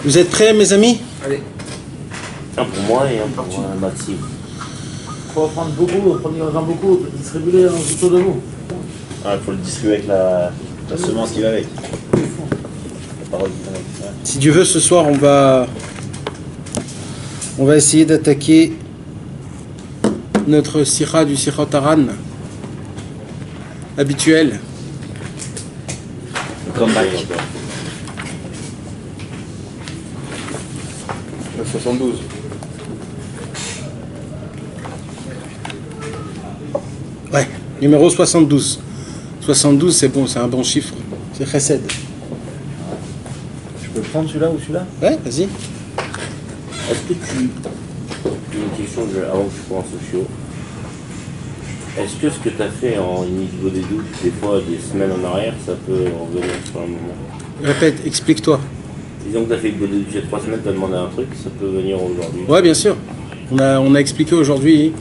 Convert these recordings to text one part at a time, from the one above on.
Vous êtes prêts, mes amis? Allez. Un pour moi et un pour Maxime. Faut en prendre beaucoup, prenez beaucoup, distribuer autour de vous. Ah, il faut le distribuer avec la semence qui va avec. La parole qui va avec. Ouais. Si Dieu veut, ce soir, on va essayer d'attaquer notre sira du Sirot Haran habituel. Le comeback. 72. Ouais, numéro 72. 72, c'est bon, c'est un bon chiffre. C'est chesed. Je peux prendre celui-là ou celui-là? Ouais, vas-y. Est-ce que tu... Une question avant que je commence au chiot. Est-ce que ce que tu as fait en niveau des doutes, des fois des semaines en arrière, ça peut revenir sur un moment? Répète, explique-toi. Disons que tu as fait des doutes il y a 3 semaines, tu as demandé un truc, ça peut venir aujourd'hui. Ouais, bien sûr. On a expliqué aujourd'hui.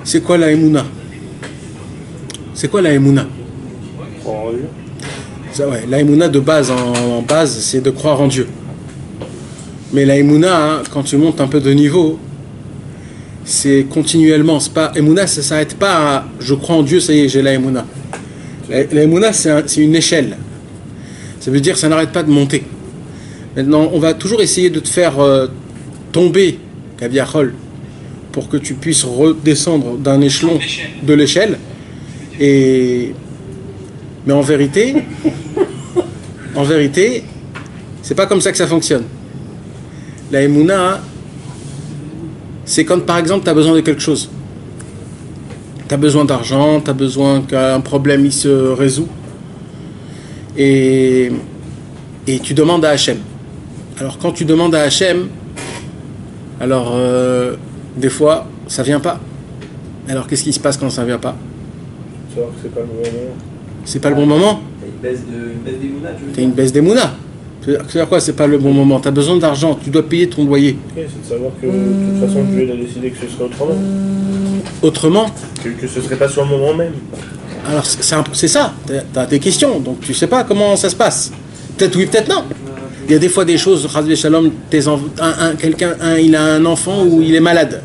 C'est quoi la Emouna? C'est quoi la Emouna? Croire en Dieu. Ça, ouais, la Emouna de base, en base, c'est de croire en Dieu. Mais la Emouna, hein, quand tu montes un peu de niveau, c'est continuellement. C'est pas Emouna, ça s'arrête pas à je crois en Dieu, ça y est, j'ai la Emouna. La Emouna, c'est une échelle. Ça veut dire que ça n'arrête pas de monter. Maintenant, on va toujours essayer de te faire tomber, Kaviachol, pour que tu puisses redescendre d'un échelon de l'échelle. Mais en vérité, c'est pas comme ça que ça fonctionne. La Emouna, c'est quand par exemple tu as besoin de quelque chose. Tu as besoin d'argent, tu as besoin qu'un problème il se résout. Et tu demandes à Hachem. Alors quand tu demandes à Hachem, alors des fois ça vient pas. Alors qu'est-ce qui se passe quand ça vient pas? Savoir que c'est pas le bon moment. C'est pas le bon moment? T'as une baisse d'Emouna, tu veux T'as une baisse d'Emouna. C'est-à-dire quoi? C'est pas le bon moment. T'as besoin d'argent, tu dois payer ton loyer. Ok, c'est de savoir que de toute façon Dieu a décidé que ce serait autrement. Autrement, Que ce serait pas sur le moment même. alors c'est ça. T'as des questions, donc tu sais pas comment ça se passe. Peut-être oui, peut-être non. Il y a des fois des choses, Chazvé Shalom, quelqu'un il a un enfant ou il est malade.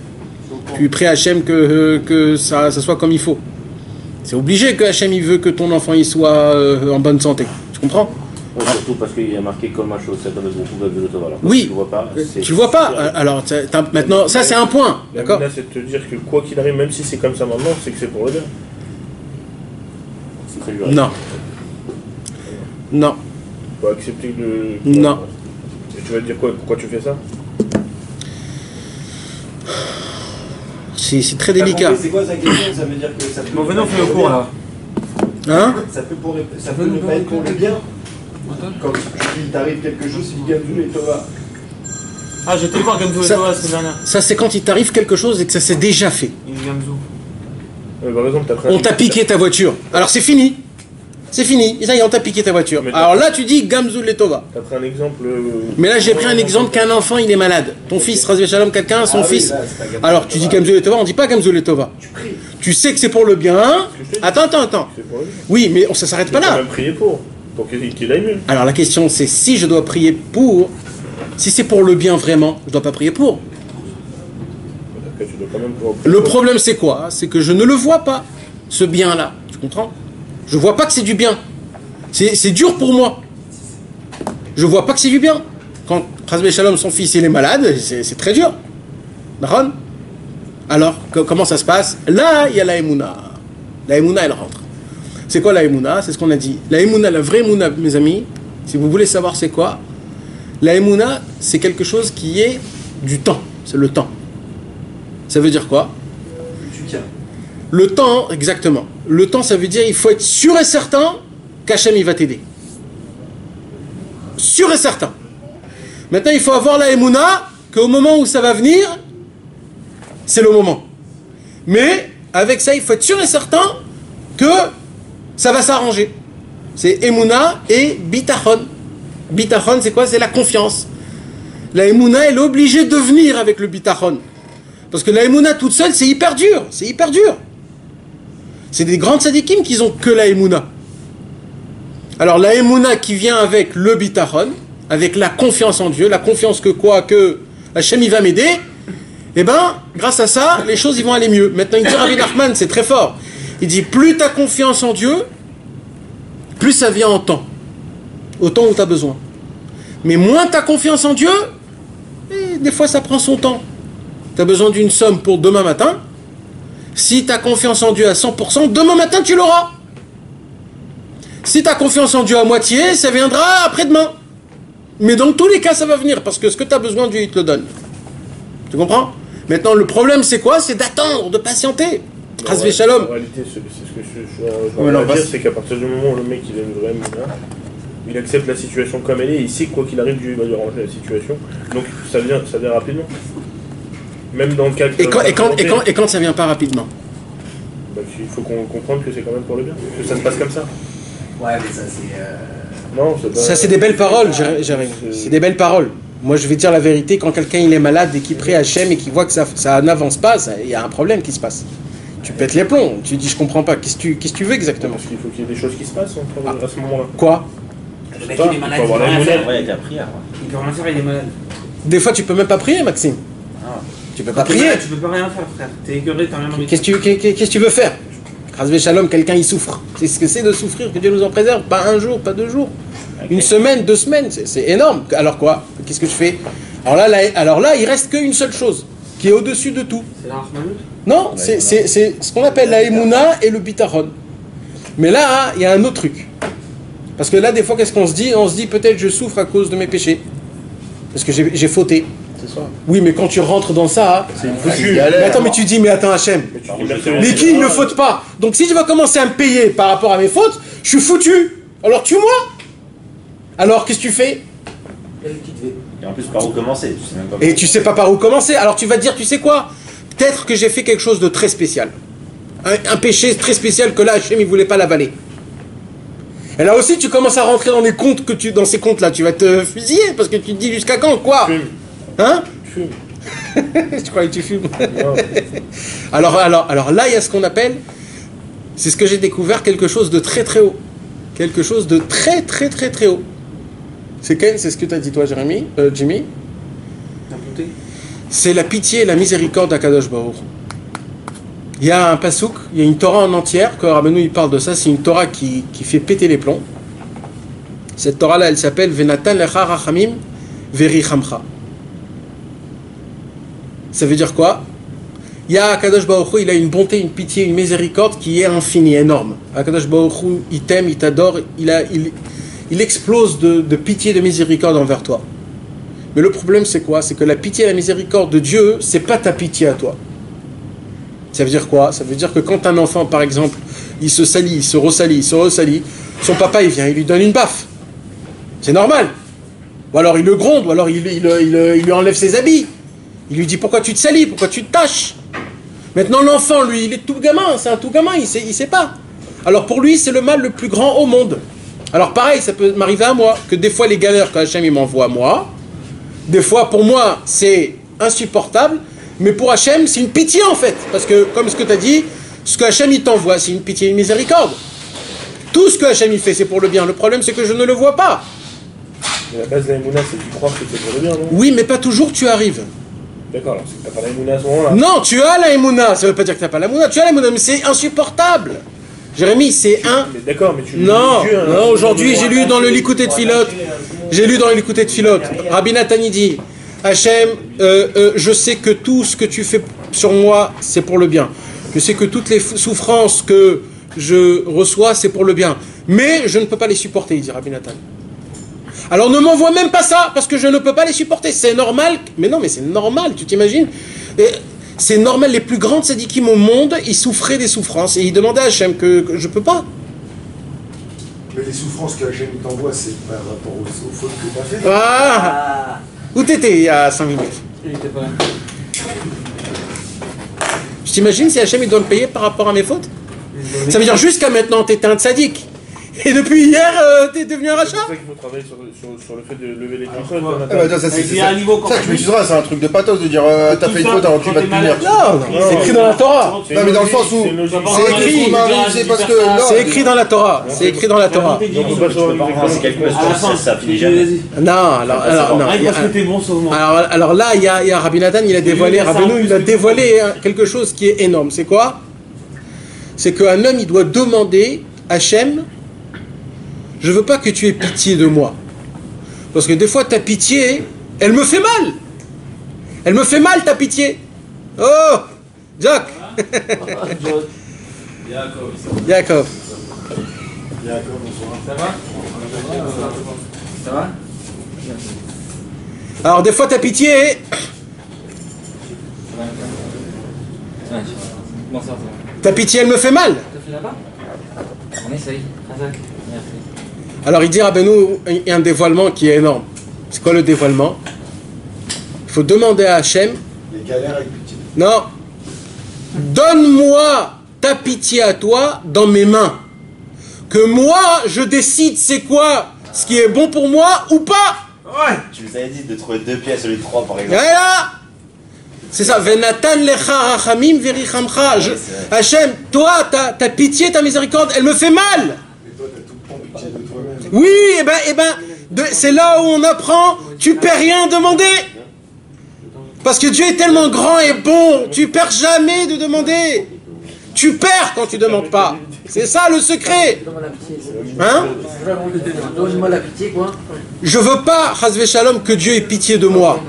Tu pries à Hachem que ça soit comme il faut. C'est obligé que Hachem il veut que ton enfant il soit en bonne santé. Tu comprends? Ouais, surtout parce qu'il y a marqué comme un chose, c'est de l'auto. Oui, tu vois pas. Tu vois pas. Alors maintenant, ça c'est un point, d'accord? Là, c'est de te dire que quoi qu'il arrive, même si c'est comme ça maintenant, c'est que c'est pour le bien. C'est très juré. Non. Non. Faut accepter que Non. Et tu vas te dire quoi? Pourquoi tu fais ça? C'est très délicat. C'est quoi sa question? Ça veut dire que ça peut. Bon, venez, on fait le cours là. Hein? Ça peut ne pas être pour le bien. Quand il t'arrive quelque chose, il gagne tous les Tova. Ah, j'étais voir Gamzou et Ça- toi la semaine dernière. Ça c'est quand il t'arrive quelque chose et que ça s'est déjà fait. Gamzou. Par exemple, t'as pris On t'a piqué ta voiture. Alors c'est fini. C'est fini. Et ça y est, on t'a piqué ta voiture. Mais Alors là tu dis Gamzou Letova. T'as pris un exemple. Mais là j'ai pris un exemple qu'un enfant il est malade. Ton fils, Razvé Shalom, quelqu'un, son fils. Alors tu dis Gamzou Letova, on dit pas Gamzou Letova. Tu sais que c'est pour le bien. Attends. C'est pour le bien. Oui, mais ça s'arrête pas Tu peux là. même prier pour qu'il aille mieux. Alors la question c'est si je dois prier pour, si c'est pour le bien vraiment, je dois pas prier pour. Que tu dois quand même pouvoir prier Le pour. problème c'est quoi? C'est que je ne le vois pas, ce bien-là. Tu comprends? Je vois pas que c'est du bien. C'est dur pour moi. Je vois pas que c'est du bien. Quand Chazvé Shalom, son fils, il est malade, c'est très dur. D'accord? Alors, comment ça se passe? Là, il y a la Emouna. La Emouna, elle rentre. C'est quoi la Emouna? C'est ce qu'on a dit. La Emouna, la vraie Emouna, mes amis, si vous voulez savoir c'est quoi, la Emouna, c'est quelque chose qui est du temps. C'est le temps. Ça veut dire quoi? Tu tiens. Le temps, exactement. Le temps, ça veut dire il faut être sûr et certain qu'Hachem, il va t'aider. Sûr et certain. Maintenant, il faut avoir la Emouna qu'au moment où ça va venir, c'est le moment. Mais, avec ça, il faut être sûr et certain que ça va s'arranger. C'est Emouna et Bitachon. Bitachon, c'est quoi? C'est la confiance. La Emouna, elle est obligée de venir avec le Bitachon. Parce que la Emouna toute seule, c'est hyper dur. C'est hyper dur. C'est des grandes sadikim qui ont que la Emouna. Alors la Emouna qui vient avec le Bitachon, avec la confiance en Dieu, la confiance que quoi, que Hachem il va m'aider, eh ben, grâce à ça, les choses ils vont aller mieux. Maintenant, il dit Rabbi Nachman, c'est très fort. Il dit, plus tu as confiance en Dieu, plus ça vient en temps. Au temps où tu as besoin. Mais moins tu as confiance en Dieu, des fois ça prend son temps. Tu as besoin d'une somme pour demain matin. Si tu as confiance en Dieu à 100%, demain matin tu l'auras. Si tu as confiance en Dieu à moitié, ça viendra après-demain. Mais dans tous les cas, ça va venir, parce que ce que tu as besoin, Dieu il te le donne. Tu comprends? Maintenant, le problème, c'est quoi? C'est d'attendre, de patienter. Chasvé Shalom. En réalité, c'est ce que je veux dire, c'est qu'à partir du moment où le mec il a une vraie mouna, il accepte la situation comme elle est, et il sait que quoi qu'il arrive, Dieu va lui arranger la situation. Donc ça vient rapidement. Même dans le cas Et quand ça vient pas rapidement? Bah, il faut qu'on comprenne que c'est quand même pour le bien, que ça se passe comme ça. Ouais, mais ça c'est... Non, c'est pas... Ça, c'est des belles paroles, Jérémy. C'est des belles paroles. Moi, je vais dire la vérité, quand quelqu'un il est malade et qu'il prie à Hachem et qu'il voit que ça n'avance pas, il y a un problème qui se passe. Tu pètes les plombs, tu dis je comprends pas, qu'est-ce que tu veux exactement? Parce qu'il faut qu'il y ait des choses qui se passent à ce moment-là. Quoi? Le mec il est malade, il peut rien faire. Ouais, avec la prière. Il peut rien faire, il est malade. Des fois, tu peux même pas prier, Maxime. Ah. Tu peux pas prier. Tu peux pas rien faire, frère. T'es écœuré, t'as rien envie de Qu'est-ce que tu veux faire? Chasvé Shalom, quelqu'un il souffre. C'est ce que c'est de souffrir, que Dieu nous en préserve. Pas un jour, pas 2 jours. Une semaine, 2 semaines, c'est énorme. Alors quoi? Qu'est-ce que je fais? Alors là, il reste qu'une seule chose, qui est au-dessus de tout. C'est la Rahmanout? Non, c'est ce qu'on appelle la Emouna et le Bitachon. Mais là, il y a un autre truc. Parce que là, des fois, qu'est-ce qu'on se dit? On se dit peut-être je souffre à cause de mes péchés. Parce que j'ai fauté. C'est ça. Oui, mais quand tu rentres dans ça, C'est une foutue. mais attends, mais tu dis, mais attends Hachem, mais qui ne faute pas? Donc si je vais commencer à me payer par rapport à mes fautes, je suis foutu. Alors tue-moi. Alors qu'est-ce que tu fais? Et en plus, par où commencer? Tu sais même pas. Et tu sais pas par où commencer. Alors tu vas te dire, tu sais quoi? Peut-être que j'ai fait quelque chose de très spécial. Un péché très spécial que là, Hachem, il voulait pas l'avaler. Et là aussi, tu commences à rentrer dans les comptes dans ces comptes-là, tu vas te fusiller parce que tu te dis jusqu'à quand, quoi? Hein? Tu fumes. Je croyais que tu fumes. Non. Alors là, il y a ce qu'on appelle, c'est ce que j'ai découvert, quelque chose de très très haut. Quelque chose de très très très très haut. C'est ce que tu as dit toi, Jimmy? C'est la pitié et la miséricorde d'Akadosh Baruch. Il y a un pasouk, il y a une Torah en entière, que Rabbeinu il parle de ça, c'est une Torah qui fait péter les plombs. Cette Torah-là, elle s'appelle Venatan lecha rachamim verichamcha. Ça veut dire quoi? Il y a Akadosh Baruch Hu, il a une bonté, une pitié, une miséricorde qui est infinie, énorme. Akadosh Baruch Hu, il t'aime, il t'adore, il explose de pitié, de miséricorde envers toi. Mais le problème c'est quoi? C'est que la pitié et la miséricorde de Dieu, c'est pas ta pitié à toi. Ça veut dire quoi? Ça veut dire que quand un enfant, par exemple, il se salit, il se ressalit, son papa il vient, il lui donne une baffe. C'est normal. Ou alors il le gronde, ou alors il lui enlève ses habits. Il lui dit pourquoi tu te salis, pourquoi tu te tâches. Maintenant l'enfant, lui, il est tout gamin, c'est un tout gamin, il sait pas. Alors pour lui, c'est le mal le plus grand au monde. Alors pareil, ça peut m'arriver à moi, que des fois les galères que Hachem il m'envoie à moi, des fois pour moi c'est insupportable, mais pour Hachem c'est une pitié en fait. Parce que comme ce que tu as dit, ce que Hachem il t'envoie c'est une pitié et une miséricorde. Tout ce que Hachem il fait c'est pour le bien. Le problème c'est que je ne le vois pas. Mais la base de la Emouna, c'est de croire que c'est pour le bien, non? Oui, mais pas toujours tu arrives. D'accord, alors c'est que t'as pas la Emouna à ce moment-là. Non, tu as la Emouna. Ça veut pas dire que tu n'as pas la Emouna. Tu as la Emouna, mais c'est insupportable. Jérémy, c'est un... Mais d'accord, mais tu... Non, aujourd'hui j'ai lu dans le Likouté de Philote. J'ai lu dans le Likouté de Philote. Rabbi Nathan dit, Hachem, je sais que tout ce que tu fais sur moi, c'est pour le bien. Je sais que toutes les souffrances que je reçois, c'est pour le bien. Mais je ne peux pas les supporter, il dit Rabbi Nathan. Alors ne m'envoie même pas ça, parce que je ne peux pas les supporter. C'est normal. Mais non, mais c'est normal, tu t'imagines? C'est normal, les plus grands tzadikim au monde, ils souffraient des souffrances. Et ils demandaient à Hachem que je peux pas. Mais les souffrances que Hachem t'envoie, c'est par rapport aux fautes que tu as faites. Ah, où t'étais il y a 5 minutes? Il était pas là. Je t'imagine si Hachem il doit me payer par rapport à mes fautes? Ça veut dire jusqu'à maintenant, t'étais un tzadik. Et depuis hier, t'es devenu un C'est rachat? pour ça qu'il faut travailler sur le fait de lever les consoles. Il y a un niveau quand Ça, tu m'excuseras, c'est un truc de pathos de dire t'as fait une faute alors tu vas te punir. Non, c'est écrit dans la Torah. Non, mais dans le sens où C'est écrit, c'est parce que. C'est écrit dans la Torah. C'est écrit dans la Torah. C'est quelque chose, ça finit jamais. Non, alors non. Parce que t'es bon sauvement. Alors là, il y a Rabbi Nathan, il a dévoilé, Rabbeinu, il a dévoilé quelque chose qui est énorme. C'est quoi? C'est qu'un homme, il doit demander à Hachem, je veux pas que tu aies pitié de moi. Parce que des fois, ta pitié, elle me fait mal. Elle me fait mal, ta pitié. Oh, Jack. Yaakov. Ça va? Ça va? Alors des fois, ta pitié, ta pitié, elle me fait mal. T'as fait là-bas? On essaye. Merci. Alors il dit Rabbeinu, il y a un dévoilement qui est énorme. C'est quoi le dévoilement? Il faut demander à Hachem. Les galères avec pitié. Non. Donne-moi ta pitié à toi dans mes mains. Que moi, je décide c'est quoi ce qui est bon pour moi ou pas. Ouais. Tu nous avais dit de trouver 2 pièces au lieu de 3 par exemple. Voilà. C'est ça. Venatan lecha rachamim verichamcha. Hachem, toi, ta pitié, ta miséricorde, elle me fait mal. Et toi, t'as tout le temps pitié de toi-même. Oui, c'est là où on apprend, tu perds rien demander. Parce que Dieu est tellement grand et bon, tu perds jamais de demander. Tu perds quand tu demandes pas. C'est ça le secret. Hein? Donne-moi la pitié, quoi. Je veux pas, Chasvé Shalom, que Dieu ait pitié de moi.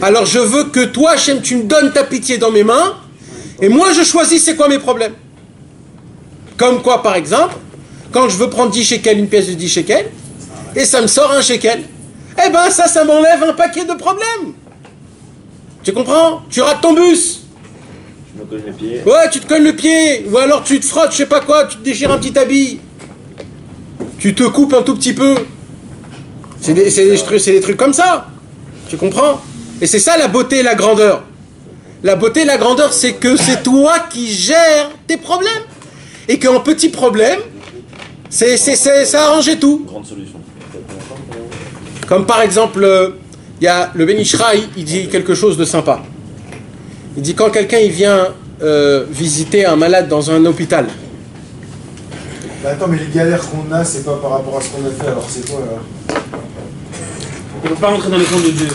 Alors je veux que toi, Hachem, tu me donnes ta pitié dans mes mains, et moi je choisis c'est quoi mes problèmes. Comme quoi, par exemple, quand je veux prendre 10 shekels, une pièce de 10 shekels, et ça me sort un shekel, eh ben ça m'enlève un paquet de problèmes. Tu comprends? Tu rates ton bus. Je me cogne les pieds. Ouais, tu te cognes le pied, ou alors tu te frottes, je sais pas quoi, tu te déchires un petit habit. Tu te coupes un tout petit peu. C'est des trucs comme ça. Tu comprends? Et c'est ça la beauté et la grandeur. La beauté et la grandeur, c'est que c'est toi qui gères tes problèmes. Et qu'en petit problème, ça a arrangé tout. Grande solution. Comme par exemple, il y a le Ben Ishraï, il dit quelque chose de sympa. Il dit quand quelqu'un il vient visiter un malade dans un hôpital. Bah attends, mais les galères qu'on a, c'est pas par rapport à ce qu'on a fait, alors c'est quoi là? On peut pas rentrer dans les comptes de Dieu.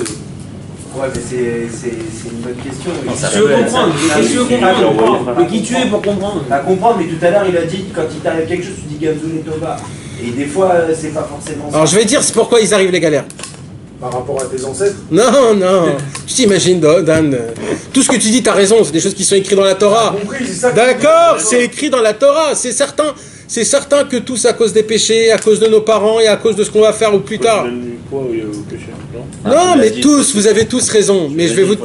Ouais, mais c'est une bonne question. Si tu veux comprendre, qu'est-ce que tu veux comprendre? Mais qui tu es pour comprendre? À comprendre, mais tout à l'heure il a dit quand il t'arrive quelque chose, tu dis Gamzoul et Tova. Et des fois, c'est pas forcément ça. Alors je vais dire c'est pourquoi ils arrivent les galères. Par rapport à tes ancêtres? Non, tu t'imagines, Dan, tout ce que tu dis, t'as raison, c'est des choses qui sont écrites dans la Torah. D'accord, c'est écrit dans la Torah, c'est certain que tout c'est à cause des péchés, à cause de nos parents et à cause de ce qu'on va faire ou plus tard. Non, mais tous, vous avez tous raison, mais je vais vous...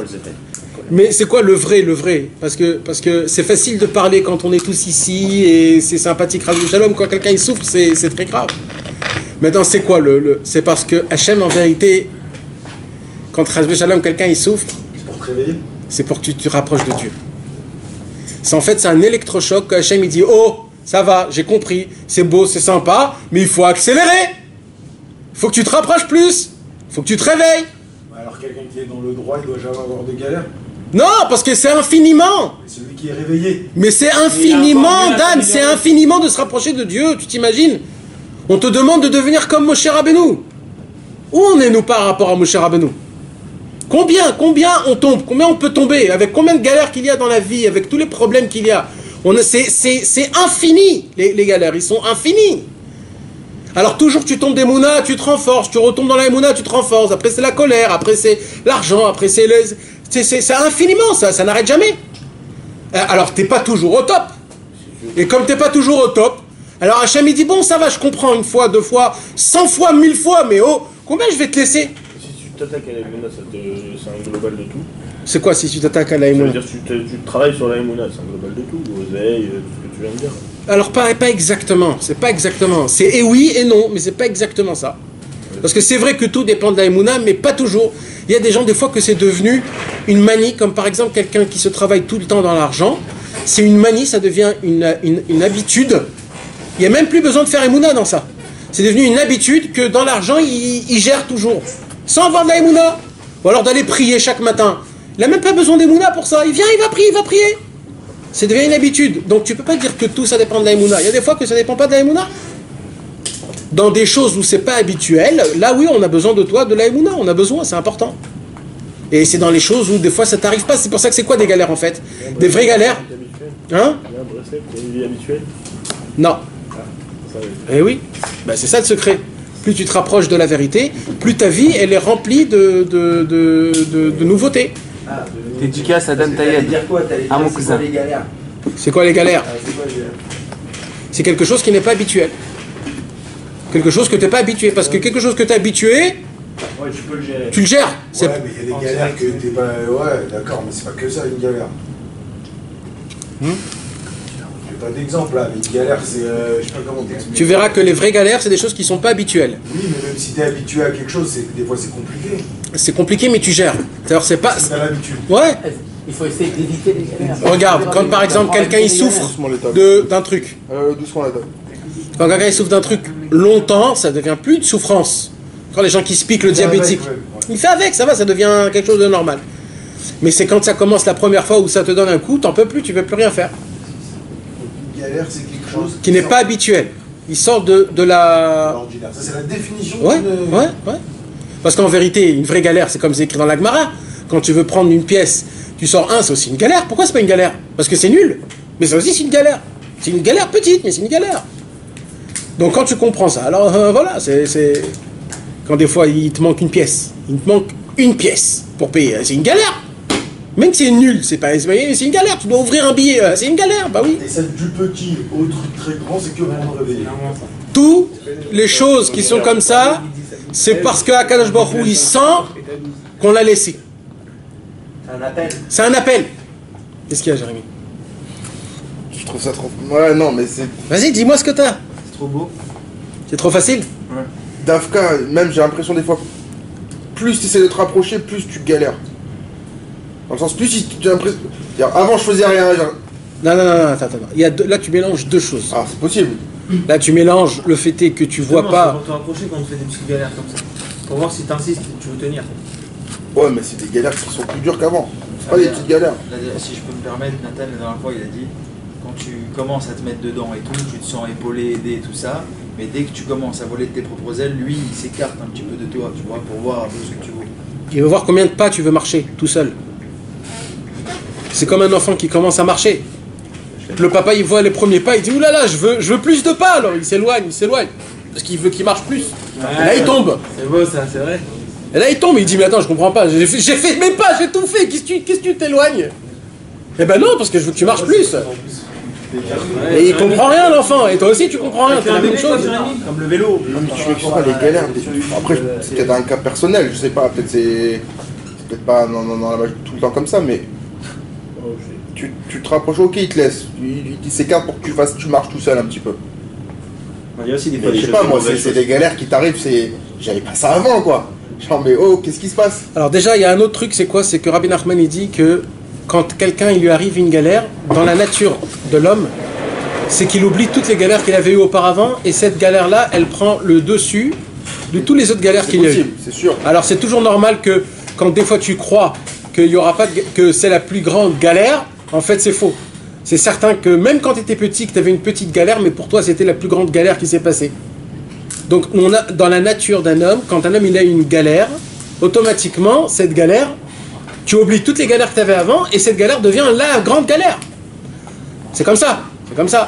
Mais c'est quoi le vrai? Parce que c'est facile de parler quand on est tous ici et c'est sympathique, Rabbi Shalom, quand quelqu'un il souffre, c'est très grave. Maintenant, c'est quoi c'est parce que Hachem, en vérité, quand Rabbi Shalom, quelqu'un il souffre, c'est pour te réveiller. C'est pour que tu te rapproches de Dieu. En fait, c'est un électrochoc que Hachem il dit, oh, ça va, j'ai compris, c'est beau, c'est sympa, mais il faut accélérer. Il faut que tu te rapproches plus. Il faut que tu te réveilles. Alors quelqu'un qui est dans le droit, il doit jamais avoir de galère. Non, parce que c'est infiniment. C'est celui qui est réveillé. Mais c'est infiniment, Dan, c'est infiniment de se rapprocher de Dieu, tu t'imagines? On te demande de devenir comme Moshe Rabbeinu. Où en est-nous par rapport à Moshe Rabbeinu? Combien on tombe? Combien on peut tomber? Avec combien de galères qu'il y a dans la vie? Avec tous les problèmes qu'il y a? C'est infini, les galères, ils sont infinis. Alors toujours tu tombes des mounas, tu te renforces, tu retombes dans la mouna, tu te renforces, après c'est la colère, après c'est l'argent, après c'est infiniment, ça n'arrête jamais. Alors t'es pas toujours au top. Et comme t'es pas toujours au top, alors Hachem il dit bon ça va, je comprends, une fois, 2 fois, 100 fois, 1000 fois, mais oh, combien je vais te laisser? Si tu t'attaques à la mouna, c'est un global de tout. C'est quoi si tu t'attaques à la mouna? Ça veut dire que tu travailles sur la mouna, c'est un global de tout, l'oseille, tout ce que tu viens de dire. Alors pas exactement, c'est pas exactement. C'est oui et non, mais c'est pas exactement ça. Parce que c'est vrai que tout dépend de la émouna, mais pas toujours. Il y a des gens des fois que c'est devenu une manie, comme par exemple quelqu'un qui se travaille tout le temps dans l'argent. C'est une manie, ça devient une habitude. Il n'y a même plus besoin de faire Emouna dans ça. C'est devenu une habitude que dans l'argent, il gère toujours. Sans avoir de la Emouna. Ou alors d'aller prier chaque matin. Il n'a même pas besoin d'Emouna pour ça. Il vient, il va prier. C'est devenu une habitude. Donc tu ne peux pas dire que tout ça dépend de la Emouna. Il y a des fois que ça ne dépend pas de la Emouna. Dans des choses où c'est pas habituel, là oui, on a besoin de toi, de la Emouna. On a besoin, c'est important. Et c'est dans les choses où des fois ça t'arrive pas. C'est pour ça que c'est quoi des galères en fait? Des vraies galères. Hein? Il y a un bracelet, il y a une vie habituelle. Non. Eh oui, ben, c'est ça le secret. Plus tu te rapproches de la vérité, plus ta vie elle est remplie de nouveautés. Dédicace à Dan Tayeb, à mon cousin. C'est quoi les galères? C'est quelque chose qui n'est pas habituel. Quelque chose que tu n'es pas habitué. Parce que quelque chose que tu es habitué, Ouais, tu peux le gérer. tu le gères. Ouais, mais il y a des galères que t'es pas. Ouais, d'accord, mais c'est pas que ça une galère. J'ai pas d'exemple là, mais une galère c'est. Je sais pas comment t'expliquer. Tu verras que les vraies galères, c'est des choses qui ne sont pas habituelles. Oui, mais même si t'es habitué à quelque chose, des fois c'est compliqué. C'est compliqué, mais tu gères. C'est-à-dire, c'est pas. T'as l'habitude. Ouais. Il faut essayer d'éviter les galères. Regarde, quand par exemple quelqu'un il souffre d'un truc. Doucement la table. Quand quelqu'un il souffre d'un truc longtemps, ça devient plus de souffrance. Quand les gens qui se piquent le diabétique, il fait avec, ça va, ça devient quelque chose de normal. Mais c'est quand ça commence la première fois où ça te donne un coup, t'en peux plus, tu peux plus rien faire. Une galère c'est quelque chose Qui n'est pas habituel. Il sort de la... ordinaire. Ça c'est la définition Ouais, d'une- ouais. Parce qu'en vérité, une vraie galère, c'est comme c'est écrit dans la Gemara. Quand tu veux prendre une pièce, tu sors un, c'est aussi une galère. Pourquoi c'est pas une galère? Parce que c'est nul. Mais ça aussi c'est une galère. C'est une galère petite, mais c'est une galère. Donc quand tu comprends ça, alors voilà, c'est... Quand des fois il te manque une pièce. Il te manque une pièce pour payer. C'est une galère. Même si c'est nul, c'est une galère. Tu dois ouvrir un billet, c'est une galère, bah oui. Et celle du petit au truc très grand, c'est que vraiment réveiller. Toutes les choses qui sont comme ça, c'est parce que Akadosh Baruch Hu, il sent qu'on l'a laissé. Un appel. C'est un appel. Qu'est-ce qu'il y a, Jérémy? Je trouve ça trop. Ouais, non, mais c'est. Vas-y, dis-moi ce que t'as. C'est trop beau. C'est trop facile. Dafka, même j'ai l'impression des fois, plus tu essaies de te rapprocher, plus tu galères. Dans le sens, plus j'ai l'impression. Avant je faisais rien. Non, attends. Là, tu mélanges deux choses. Ah, c'est possible. Là, tu mélanges le fait est que tu vois C'est pas. pour te rapprocher quand on fait des petites galères comme ça. Pour voir si t'insistes, tu veux tenir. Ouais, mais c'est des galères qui sont plus dures qu'avant. C'est pas des petites galères. Si je peux me permettre, Nathan, la dernière fois, il a dit quand tu commences à te mettre dedans et tout, tu te sens épaulé, aidé, tout ça, mais dès que tu commences à voler de tes propres ailes, lui, il s'écarte un petit peu de toi, tu vois, pour voir un peu ce que tu veux. Il veut voir combien de pas tu veux marcher tout seul. C'est comme un enfant qui commence à marcher. Le papa, il voit les premiers pas, il dit oulala, je veux plus de pas, alors il s'éloigne. Parce qu'il veut qu'il marche plus. Et là, il tombe. C'est beau ça, c'est vrai. Et là, il tombe, il dit mais attends, je comprends pas, j'ai fait mes pas, j'ai tout fait, qu'est-ce que tu t'éloignes? Eh ben non, parce que je veux que tu marches plus. Et il comprend rien, l'enfant, et toi aussi tu comprends rien, c'est la même chose. Comme le vélo. Non, mais tu vois pas les galères. Après, c'est peut-être un cas personnel, je sais pas, peut-être c'est peut-être pas dans la tout le temps comme ça, mais tu te rapproches, ok, il te laisse, il s'écarte pour que tu marches tout seul un petit peu. Il y a aussi des Mais je sais pas, moi, c'est des galères qui t'arrivent, j'avais pas ça avant, quoi. Genre, mais oh, qu'est-ce qui se passe? Alors déjà, il y a un autre truc, c'est quoi? C'est que Rabbi Nachman, il dit que quand quelqu'un, il lui arrive une galère, dans la nature de l'homme, c'est qu'il oublie toutes les galères qu'il avait eues auparavant, et cette galère-là, elle prend le dessus de toutes les autres galères qu'il y a eues. C'est sûr. Alors c'est toujours normal que quand des fois tu crois qu'il y aura pas que c'est la plus grande galère, en fait c'est faux. C'est certain que même quand tu étais petit, que tu avais une petite galère, mais pour toi c'était la plus grande galère qui s'est passée. Donc on a dans la nature d'un homme, quand un homme il a une galère, automatiquement cette galère, tu oublies toutes les galères que tu avais avant et cette galère devient la grande galère. C'est comme ça.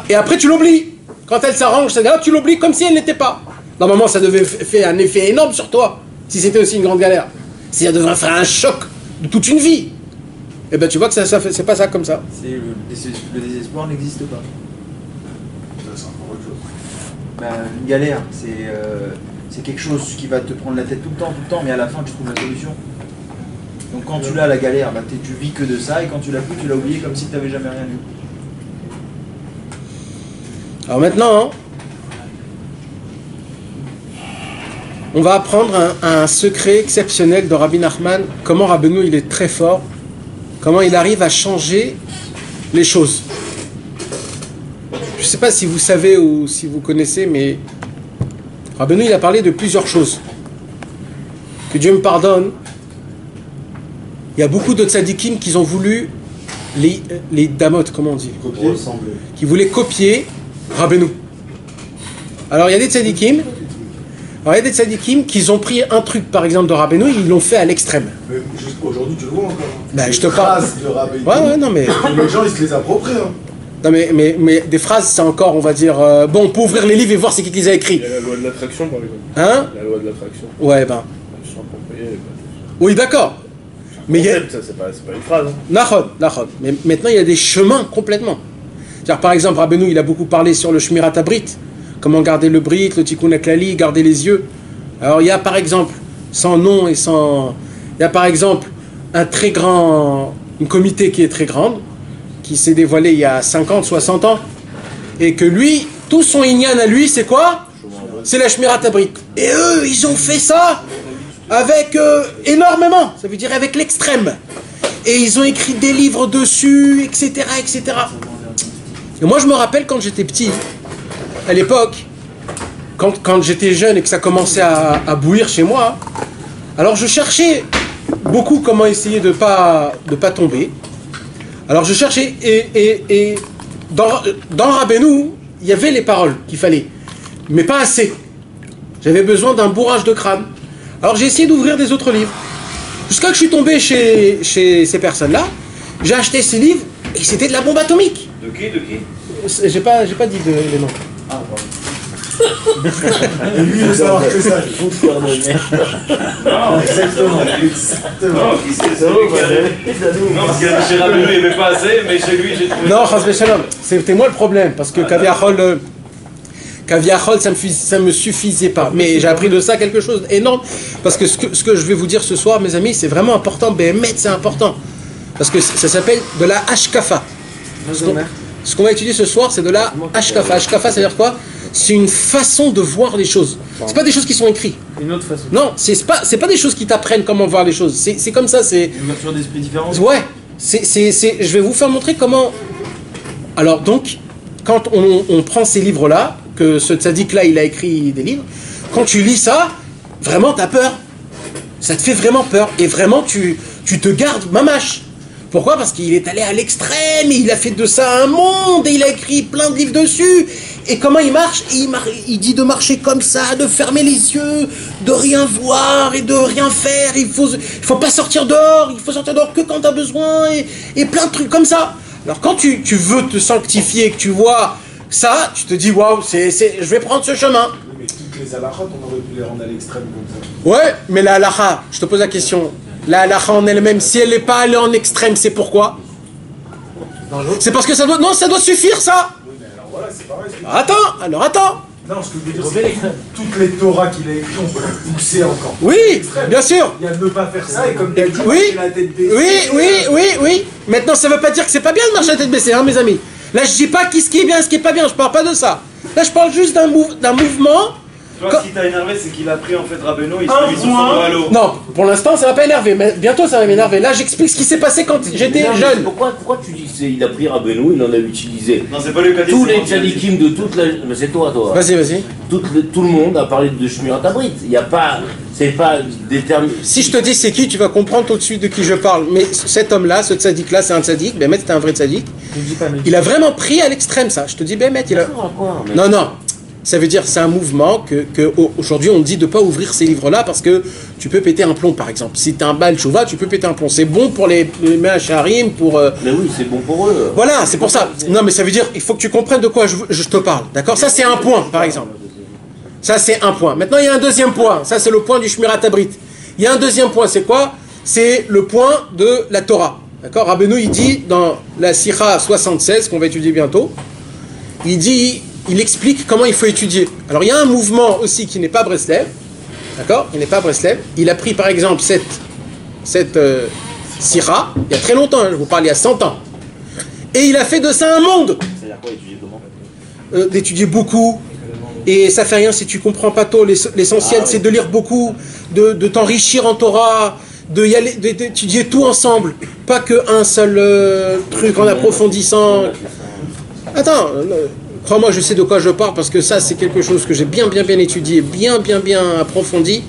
Et après tu l'oublies. Quand elle s'arrange, cette galère, tu l'oublies comme si elle n'était pas. Normalement ça devait faire un effet énorme sur toi, si c'était aussi une grande galère. Si ça devrait faire un choc de toute une vie. Et ben tu vois que c'est pas ça comme ça. Le désespoir n'existe pas. Ça, c'est encore autre chose. Ben, une galère, c'est quelque chose qui va te prendre la tête tout le temps, mais à la fin tu trouves la solution. Donc quand tu l'as la galère, ben, tu vis que de ça, et quand tu l'as plus, tu l'as oublié comme si tu n'avais jamais rien vu. Alors maintenant, on va apprendre un secret exceptionnel de Rabbi Nachman, comment Rabbeinu il est très fort, comment il arrive à changer les choses. je ne sais pas si vous savez ou si vous connaissez, mais Rabbeinu, il a parlé de plusieurs choses. Que Dieu me pardonne. Il y a beaucoup de tzadikim qui ont voulu les damot, comment on dit, qui voulaient copier Rabbeinu. Alors il y a des tzadikim, qui ont pris un truc par exemple de Rabbeinu, ils l'ont fait à l'extrême. Mais aujourd'hui tu le vois encore. Ben, je te parle. De Rabbeinu. Ouais, non mais. Les gens ils se les approprient. Hein. Non mais des phrases c'est encore, on va dire, bon, on peut ouvrir les livres et voir c'est qui les a écrits. Il y a la loi de l'attraction par exemple. Hein? La loi de l'attraction. Ouais, ben. Ils sont appropriés. Oui, d'accord. Mais il y a... Ça, c'est pas une phrase. Nachod. Mais maintenant, il y a des chemins complètement. C'est-à-dire, par exemple, Rabbeinu, il a beaucoup parlé sur le Shmirat Habrit. Comment garder le Brit, le Tikkun HaKlali, garder les yeux. Alors, il y a par exemple, sans nom et sans... Il y a par exemple une comité qui est très grande, qui s'est dévoilée il y a 50, 60 ans, et que lui, tout son inyan à lui, c'est quoi? C'est la Shmirat Habrit. Et eux, ils ont fait ça avec énormément, ça veut dire avec l'extrême. Et ils ont écrit des livres dessus, etc., etc. Et moi, je me rappelle quand j'étais petit, à l'époque, quand j'étais jeune et que ça commençait à bouillir chez moi, alors je cherchais beaucoup comment essayer de pas tomber. Alors je cherchais, et dans Rabbeinu, il y avait les paroles qu'il fallait, mais pas assez. J'avais besoin d'un bourrage de crâne. Alors j'ai essayé d'ouvrir des autres livres. Jusqu'à que je suis tombé chez ces personnes-là, j'ai acheté ces livres et c'était de la bombe atomique. De qui J'ai pas dit les noms. Ah, pardon. Et lui il veut savoir que ça. Non, exactement. Non, qui c'est ça? Non, parce que chez Rabbeinu il n'aimait pas assez, mais chez lui j'ai trouvé. Non, Chas V'Shalom, c'était moi le problème, parce que Kaviachol, ça me suffisait pas. Mais j'ai appris de ça quelque chose d'énorme, parce que ce que je vais vous dire ce soir, mes amis, c'est vraiment important. Béhémet, c'est important. Parce que ça s'appelle de la Hashkafa. Ce qu'on va étudier ce soir, c'est de la Hashkafa. Hashkafa, c'est-à-dire quoi? C'est une façon de voir les choses. C'est pas des choses qui sont écrites. Une autre façon. Non, c'est pas des choses qui t'apprennent comment voir les choses. C'est comme ça, c'est... Une ouverture d'esprit différente. Ouais. Je vais vous faire montrer comment... Alors donc, quand on prend ces livres-là, que ce tzaddik-là, il a écrit des livres, quand tu lis ça, vraiment, t'as peur. Ça te fait vraiment peur. Et vraiment, tu te gardes mamache. Pourquoi? Parce qu'il est allé à l'extrême, et il a fait de ça un monde, et il a écrit plein de livres dessus. Et comment il marche? Il dit de marcher comme ça, de fermer les yeux, de rien voir et de rien faire. Il faut pas sortir dehors, il faut sortir dehors que quand tu as besoin, et plein de trucs comme ça. Alors quand tu veux te sanctifier, que tu vois ça, tu te dis waouh, je vais prendre ce chemin. Mais toutes les halachot, on aurait pu les rendre à l'extrême comme ça. Ouais, mais la halacha, je te pose la question, la halacha en elle-même, si elle n'est pas allée en extrême, c'est pourquoi? C'est parce que ça doit suffire ça. Oui, mais alors voilà, c'est pareil. Attends. Non, ce que je veux dire, c'est que toutes les Torahs qu'il a écrites, on peut les pousser encore. Oui, bien sûr. Il y a de ne pas faire ça, et comme tu as dit, Oui, la tête baissée. oui. Maintenant, ça veut pas dire que c'est pas bien de marcher la tête baissée, hein, mes amis. Là, je dis pas ce qui est bien, ce qui est pas bien. Je parle pas de ça. Là, je parle juste d'un mouvement. Toi, ce qui t'a énervé, c'est qu'il a pris en fait Rabbeinu, il s'est mis sur son dos à l'eau. Non, pour l'instant, ça va pas énerver, mais bientôt, ça va m'énerver. Là, j'explique ce qui s'est passé quand j'étais jeune. Pourquoi tu dis qu'il a pris Rabbeinu, il en a utilisé? Non, c'est pas lui qui a dit. Tous les tzadikim de toute la... Mais c'est toi. Vas-y. Tout le monde a parlé de Shmirat Habrit. Il n'y a pas... C'est pas déterminé. Si je te dis c'est qui, tu vas comprendre tout de suite de qui je parle. Mais cet homme-là, ce tzaddik-là, c'est un tzaddik. Béhémet, c'était un vrai tzaddik. Il a vraiment pris à l'extrême ça. Je te dis, Béhémet, il a... Non. Ça veut dire c'est un mouvement que aujourd'hui on dit de ne pas ouvrir ces livres-là parce que tu peux péter un plomb par exemple. Si tu es un Baal Tshuva, tu peux péter un plomb. C'est bon pour les Me'acharim, pour... Mais oui, c'est bon pour eux. Voilà, c'est pour ça. Non mais ça veut dire, il faut que tu comprennes de quoi je te parle. D'accord? Ça c'est un point par exemple. Ça c'est un point. Maintenant il y a un deuxième point. Ça c'est le point du Shmirat Habrit. Il y a un deuxième point, c'est quoi? C'est le point de la Torah. D'accord? Rabbeinu il dit dans la Sikha 76 qu'on va étudier bientôt, il explique comment il faut étudier. Alors il y a un mouvement aussi qui n'est pas Breslev, d'accord? Il n'est pas Breslev. Il a pris par exemple cette Sikha, il y a très longtemps, je vous parle il y a 100 ans, et il a fait de ça un monde. C'est-à-dire quoi, étudier comment? D'étudier beaucoup, et ça fait rien si tu comprends pas tôt. L'essentiel c'est de lire beaucoup, de t'enrichir en Torah, d'étudier tout ensemble, pas qu'un seul truc en approfondissant. Attends. Crois-moi, je sais de quoi je parle parce que ça, c'est quelque chose que j'ai bien étudié, bien approfondi.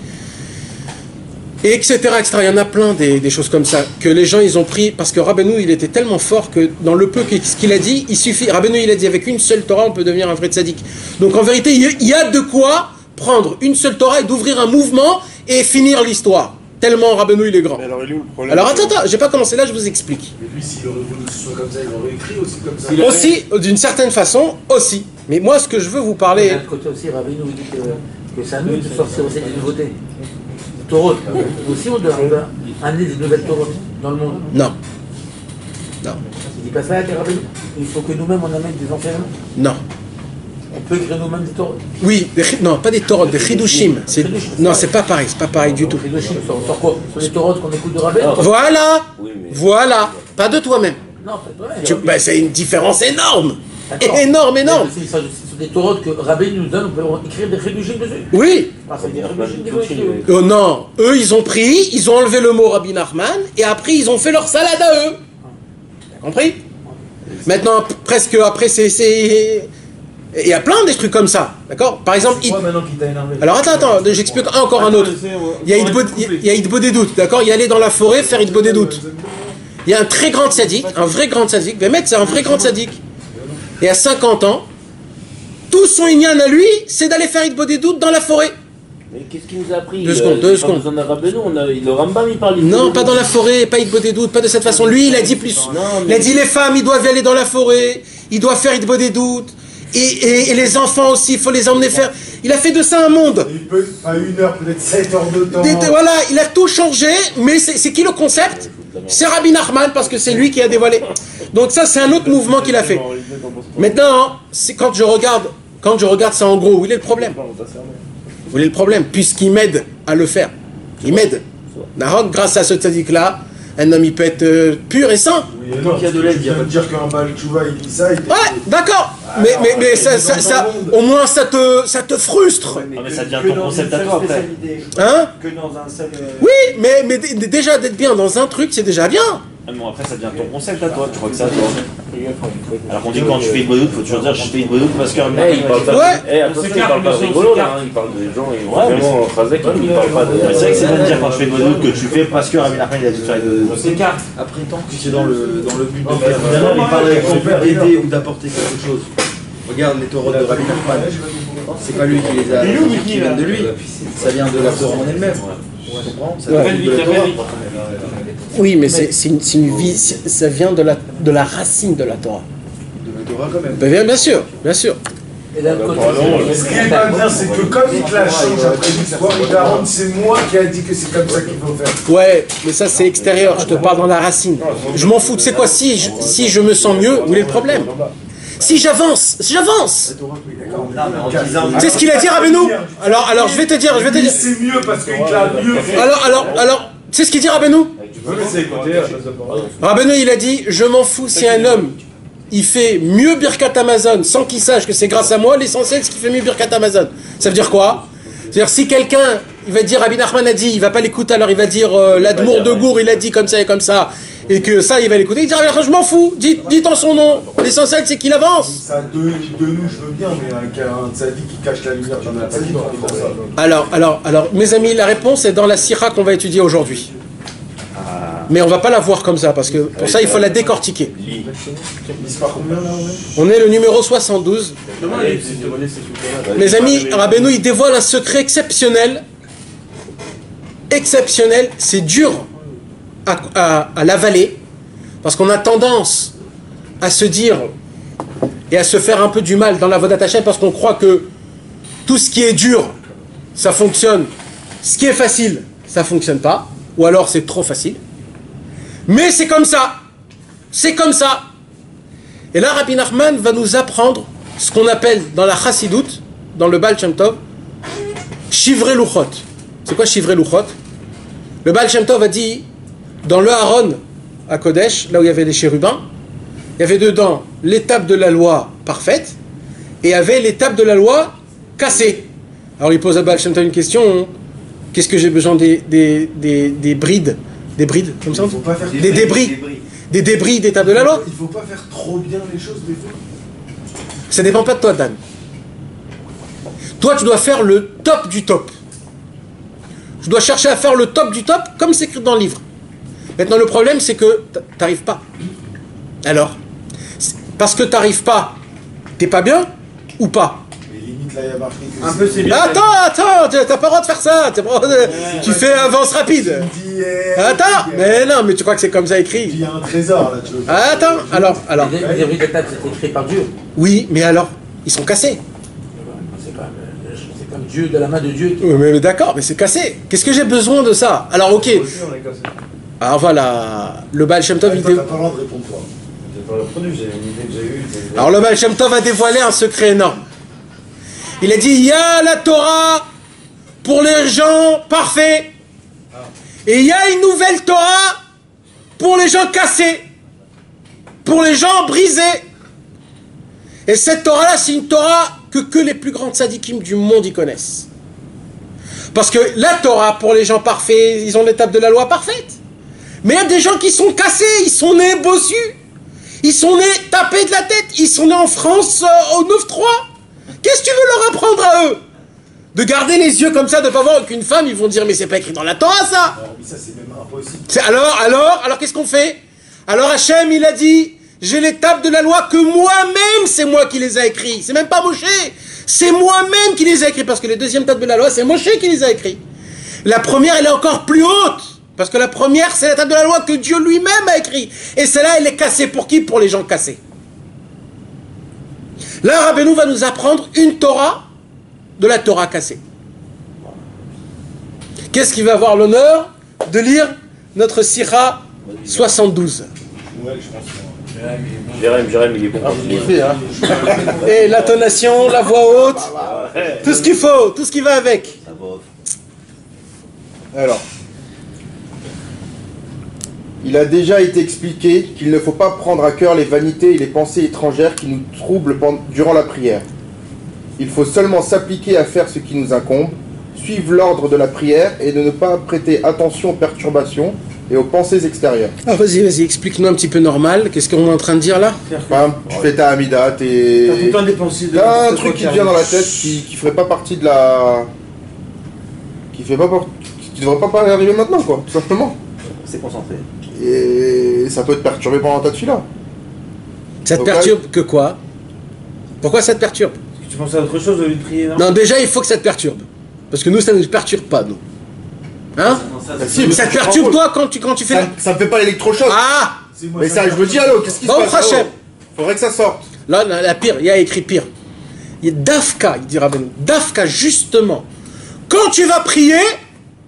Et etc. Il y en a plein des choses comme ça que les gens ils ont pris parce que Rabbeinu il était tellement fort que dans le peu qu'il a dit, il suffit. Rabbeinu il a dit avec une seule Torah on peut devenir un vrai tzaddik. Donc en vérité il y a de quoi prendre une seule Torah et d'ouvrir un mouvement et finir l'histoire. Tellement Rabbeinu il est grand. Alors attends, j'ai pas commencé là, je vous explique. Et lui s'il aurait voulu que ce soit comme ça, il aurait écrit aussi comme ça. Aussi, d'une certaine façon, aussi. Mais moi ce que je veux vous parler. D'un côté aussi, Rabbeinu dit que c'est à nous de sortir aussi des nouveautés. Torot. Nous aussi, on doit amener des nouvelles Torot dans le monde. Non. Il dit pas ça, Rabbeinu. Il faut que nous-mêmes on amène des enseignements. Non. On peut écrire nous-mêmes des Torot. Oui, non, pas des Torot, des Chidushim. Non, c'est pas pareil du tout. Chidushim, sur quoi? Sur les Torot qu'on écoute de Rabbeinu. Voilà, pas de toi-même. Non, pas de toi-même. C'est une différence énorme. Énorme. C'est des Torot que Rabbeinu nous donne, on peut écrire des Chidushim dessus. Oui. Oh non, eux ils ont pris, ils ont enlevé le mot Rabbi Nachman et après ils ont fait leur salade à eux. T'as compris? Maintenant, presque après c'est... Il y a plein des trucs comme ça, d'accord? Par exemple, alors attends, j'explique encore un autre. Il y a Idbodédout, d'accord? Il y allait dans la forêt faire Idbodédout. Il y a un très grand tzaddik, un vrai grand tzaddik. Bémet, c'est un vrai grand tzaddik. Et à 50 ans, tout son inyan à lui, c'est d'aller faire Idbodédout dans la forêt. Mais qu'est-ce qu'il nous a appris? 2 secondes. Le Rambam, il parle. Non, pas dans la forêt, pas Idbodédout, pas de cette façon. Lui, il a dit plus. Il a dit les femmes, ils doivent y aller dans la forêt, ils doivent faire Idbodédout. Et les enfants aussi, il faut les emmener faire. Il a fait de ça un monde. Il peut, pas 1 heure, peut-être 7 heures de temps. Voilà, il a tout changé, mais c'est qui le concept? C'est Rabbi Nachman, parce que c'est lui qui a dévoilé. Donc ça, c'est un autre mouvement qu'il a fait. Maintenant, quand je regarde ça en gros, où il est le problème? Où est le problème? Puisqu'il m'aide à le faire. Il m'aide. Grâce à ce tzaddik-là, un homme il peut être pur et sain. Oui, non, il y a de l'aide. Il va te dire qu'un Baal Tchouva il dit ça. Ouais, d'accord. Mais ça, au moins ça te frustre. Mais ça devient ton concept à toi après. Hein? Que dans un seul. Oui, mais déjà d'être bien dans un truc, c'est déjà bien. Bon, après ça devient ton concept à toi, tu crois que ça toi. Alors qu'on dit quand tu fais une bodoute, faut toujours dire je fais une bodoute parce que. Il parle pas. Attention, il parle pas rigolo là, il parle des gens, vraiment en phrase il parle pas de. C'est vrai que c'est pas de dire quand je fais une bodoute que tu fais parce que Rabbi Nachman il a dit de faire une bodoute. C'est carte. Après, tant que c'est dans le but de faire. Évidemment, il parle avec son père d'aider ou d'apporter quelque chose. Regarde les taureaux de Rabbi Nachman. C'est pas lui qui les a. Qui viennent de lui. Ça vient de la Torah en elle-même. Tu comprends? Ça vient de la Torah. Oui, mais c'est une vie, ça vient de la racine de la Torah. De la Torah quand même. Bien sûr. Et d'un côté, Ce qui est pas bien, c'est que comme il te la change après l'histoire, il va rendre c'est moi qui a dit que c'est comme ça qu'il faut faire. Ouais, mais ça c'est extérieur, je te parle dans la racine. Je m'en fous, tu sais quoi, si je me sens mieux, où est le problème? Si j'avance. Non, mais en disant. C'est ce qu'il a dit Rabbeinu. Alors je vais te dire. C'est mieux parce qu'il l'a mieux fait. Alors, tu sais ce qu'il dit Rabbeinu? Rabbeinu il a dit, je m'en fous si un homme il fait mieux Birkat Amazon sans qu'il sache que c'est grâce à moi, l'essentiel c'est qu'il fait mieux Birkat Amazon. Ça veut dire quoi? C'est-à-dire si quelqu'un, il va dire Rabbi Nachman a dit, il va pas l'écouter, alors il va dire l'Admour de Gour il a dit comme ça et comme ça, et que ça il va l'écouter, il dit je m'en fous, dites en son nom, l'essentiel c'est qu'il avance. Ça de nous je veux bien, mais un tzaddik qui cache la lumière dans un tzaddik, on fait ça. Alors mes amis, la réponse est dans la sira qu'on va étudier aujourd'hui. Mais on va pas la voir comme ça, parce que pour ça il faut la décortiquer. On est le numéro 72. Mes amis, Rabbeinu il dévoile un secret exceptionnel. Exceptionnel, c'est dur à l'avaler, parce qu'on a tendance à se dire et à se faire un peu du mal dans la Avodat Hashem, parce qu'on croit que tout ce qui est dur, ça fonctionne. Ce qui est facile, ça fonctionne pas, ou alors c'est trop facile. Mais c'est comme ça. C'est comme ça. Et là, Rabbi Nachman va nous apprendre ce qu'on appelle dans la Chassidoute, dans le Baal Shem Tov, Shivrei Luchot. C'est quoi Shivrei Luchot? Le Baal Shem Tov a dit, dans le Haron à Kodesh, là où il y avait les chérubins, il y avait dedans l'étape de la loi parfaite, et il y avait l'étape de la loi cassée. Alors il pose à Baal Shem Tov une question, qu'est-ce que j'ai besoin des brides? Des brides, comme ça? Des débris d'étape de la loi. Il ne faut pas faire trop bien les choses des fois. Ça dépend pas de toi, Dan. Toi, tu dois faire le top du top. Tu dois chercher à faire le top du top, comme c'est écrit dans le livre. Maintenant, le problème, c'est que t'arrives pas. Alors, parce que t'arrives pas, t'es pas bien ou pas? Un peu c'est bien. Attends, t'as pas le droit de faire ça. Tu fais avance rapide. Attends, mais non, mais tu crois que c'est comme ça écrit? Il y a un trésor là, tu veux. Attends, alors. Les œuvres de table, c'est écrit par Dieu. Oui, mais alors, ils sont cassés. C'est comme Dieu, de la main de Dieu. Oui, mais d'accord, mais c'est cassé. Qu'est-ce que j'ai besoin de ça? Alors, ok. Alors voilà, le Baal Shem Tov, T'as pas le droit de répondre toi. Alors le Baal Shem Tov a dévoilé un secret énorme. Il a dit, il y a la Torah pour les gens parfaits. Et il y a une nouvelle Torah pour les gens cassés. Pour les gens brisés. Et cette Torah-là, c'est une Torah que les plus grands tzadikim du monde y connaissent. Parce que la Torah, pour les gens parfaits, ils ont l'étape de la loi parfaite. Mais il y a des gens qui sont cassés, ils sont nés bossus. Ils sont nés tapés de la tête. Ils sont nés en France au 9-3. Qu'est-ce que tu veux leur apprendre à eux? De garder les yeux comme ça, de ne pas voir aucune femme, ils vont dire, mais c'est pas écrit dans la Torah, ça. Mais ça, c'est même impossible. Alors, qu'est-ce qu'on fait? Alors Hachem, il a dit, j'ai l'étape de la loi que moi-même, c'est moi qui les a écrits. C'est même pas Moshe. C'est moi-même qui les a écrits. Parce que les deuxièmes tables de la loi, c'est Moshe qui les a écrits. La première, elle est encore plus haute. Parce que la première, c'est la table de la loi que Dieu lui-même a écrit. Et celle-là, elle est cassée pour qui? Pour les gens cassés. Là, Rabbeinu va nous apprendre une Torah de la Torah cassée. Qu'est-ce qui va avoir l'honneur de lire notre Sira 72? Jérém, il est bon. Et l'intonation, la voix haute, tout ce qu'il faut, tout ce qui va avec. Alors, il a déjà été expliqué qu'il ne faut pas prendre à cœur les vanités et les pensées étrangères qui nous troublent durant la prière. Il faut seulement s'appliquer à faire ce qui nous incombe, suivre l'ordre de la prière et de ne pas prêter attention aux perturbations et aux pensées extérieures. Ah, vas-y, explique-nous un petit peu normal. Qu'est-ce qu'on est en train de dire là? Par exemple, tu fais ta Hamida, T'as tout le temps des pensées de... t'as un truc qui te vient dans la tête qui ferait pas partie de la... qui devrait pas arriver maintenant, quoi, tout simplement. C'est concentré. Et ça peut te perturber pendant ta tefila. Ça te perturbe que quoi? Pourquoi ça te perturbe? Parce que tu penses à autre chose au lieu de prier, non? Non, déjà, il faut que ça te perturbe. Parce que nous, ça ne nous perturbe pas, nous. Hein? Si, mais ça te perturbe, toi, quand tu fais... Ça me fait pas l'électrochoc. Ah! Mais ça, je me dis, allô, qu'est-ce qui se passe? Hachem. Faudrait que ça sorte. Là, la pire, il y a écrit pire. Il y a Dafka, il dira Ben. Dafka, justement. Quand tu vas prier,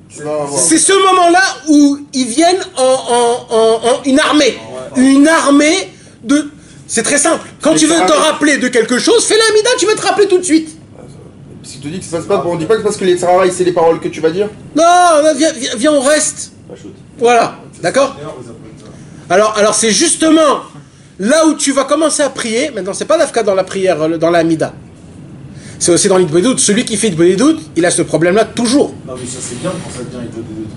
c'est ce moment-là où ils viennent en une armée. Une armée de... C'est très simple. Quand tu veux te rappeler de quelque chose, fais la mida, tu vas te rappeler tout de suite. Si tu dis que ça se passe pas, on dit pas que c'est parce que les travail, c'est les paroles que tu vas dire? Non, viens, on reste. Voilà, d'accord? Alors c'est justement là où tu vas commencer à prier. Maintenant, c'est pas l'afka dans la prière, dans la mida. C'est aussi dans l'idbolédout. Celui qui fait l'idbolédout, il a ce problème-là toujours. Non, mais ça c'est bien quand ça devient l'idbolédout.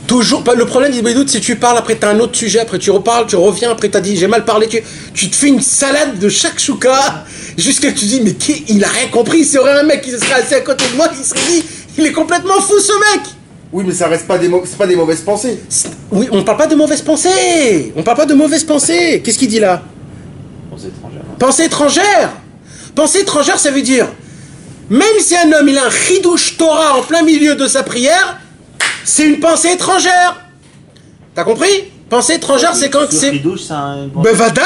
Toujours. Le problème d'idbolédout, c'est que tu parles, après tu as un autre sujet, après tu reparles, tu reviens, après tu as dit j'ai mal parlé, tu te fais une salade de chaque chouka, jusqu'à que tu dis mais il a rien compris, c'est aurait un mec qui se serait assis à côté de moi, il serait dit il est complètement fou ce mec. Oui, mais ça reste pas c'est pas des mauvaises pensées. Oui, on parle pas de mauvaises pensées. On parle pas de mauvaises pensées. Qu'est-ce qu'il dit là? Pensée étrangère. Pensée étrangère. Pensée étrangère, ça veut dire même si un homme il a un chidouche Torah en plein milieu de sa prière, c'est une pensée étrangère. T'as compris? Pensée étrangère, c'est quand c'est... Ben vadaï.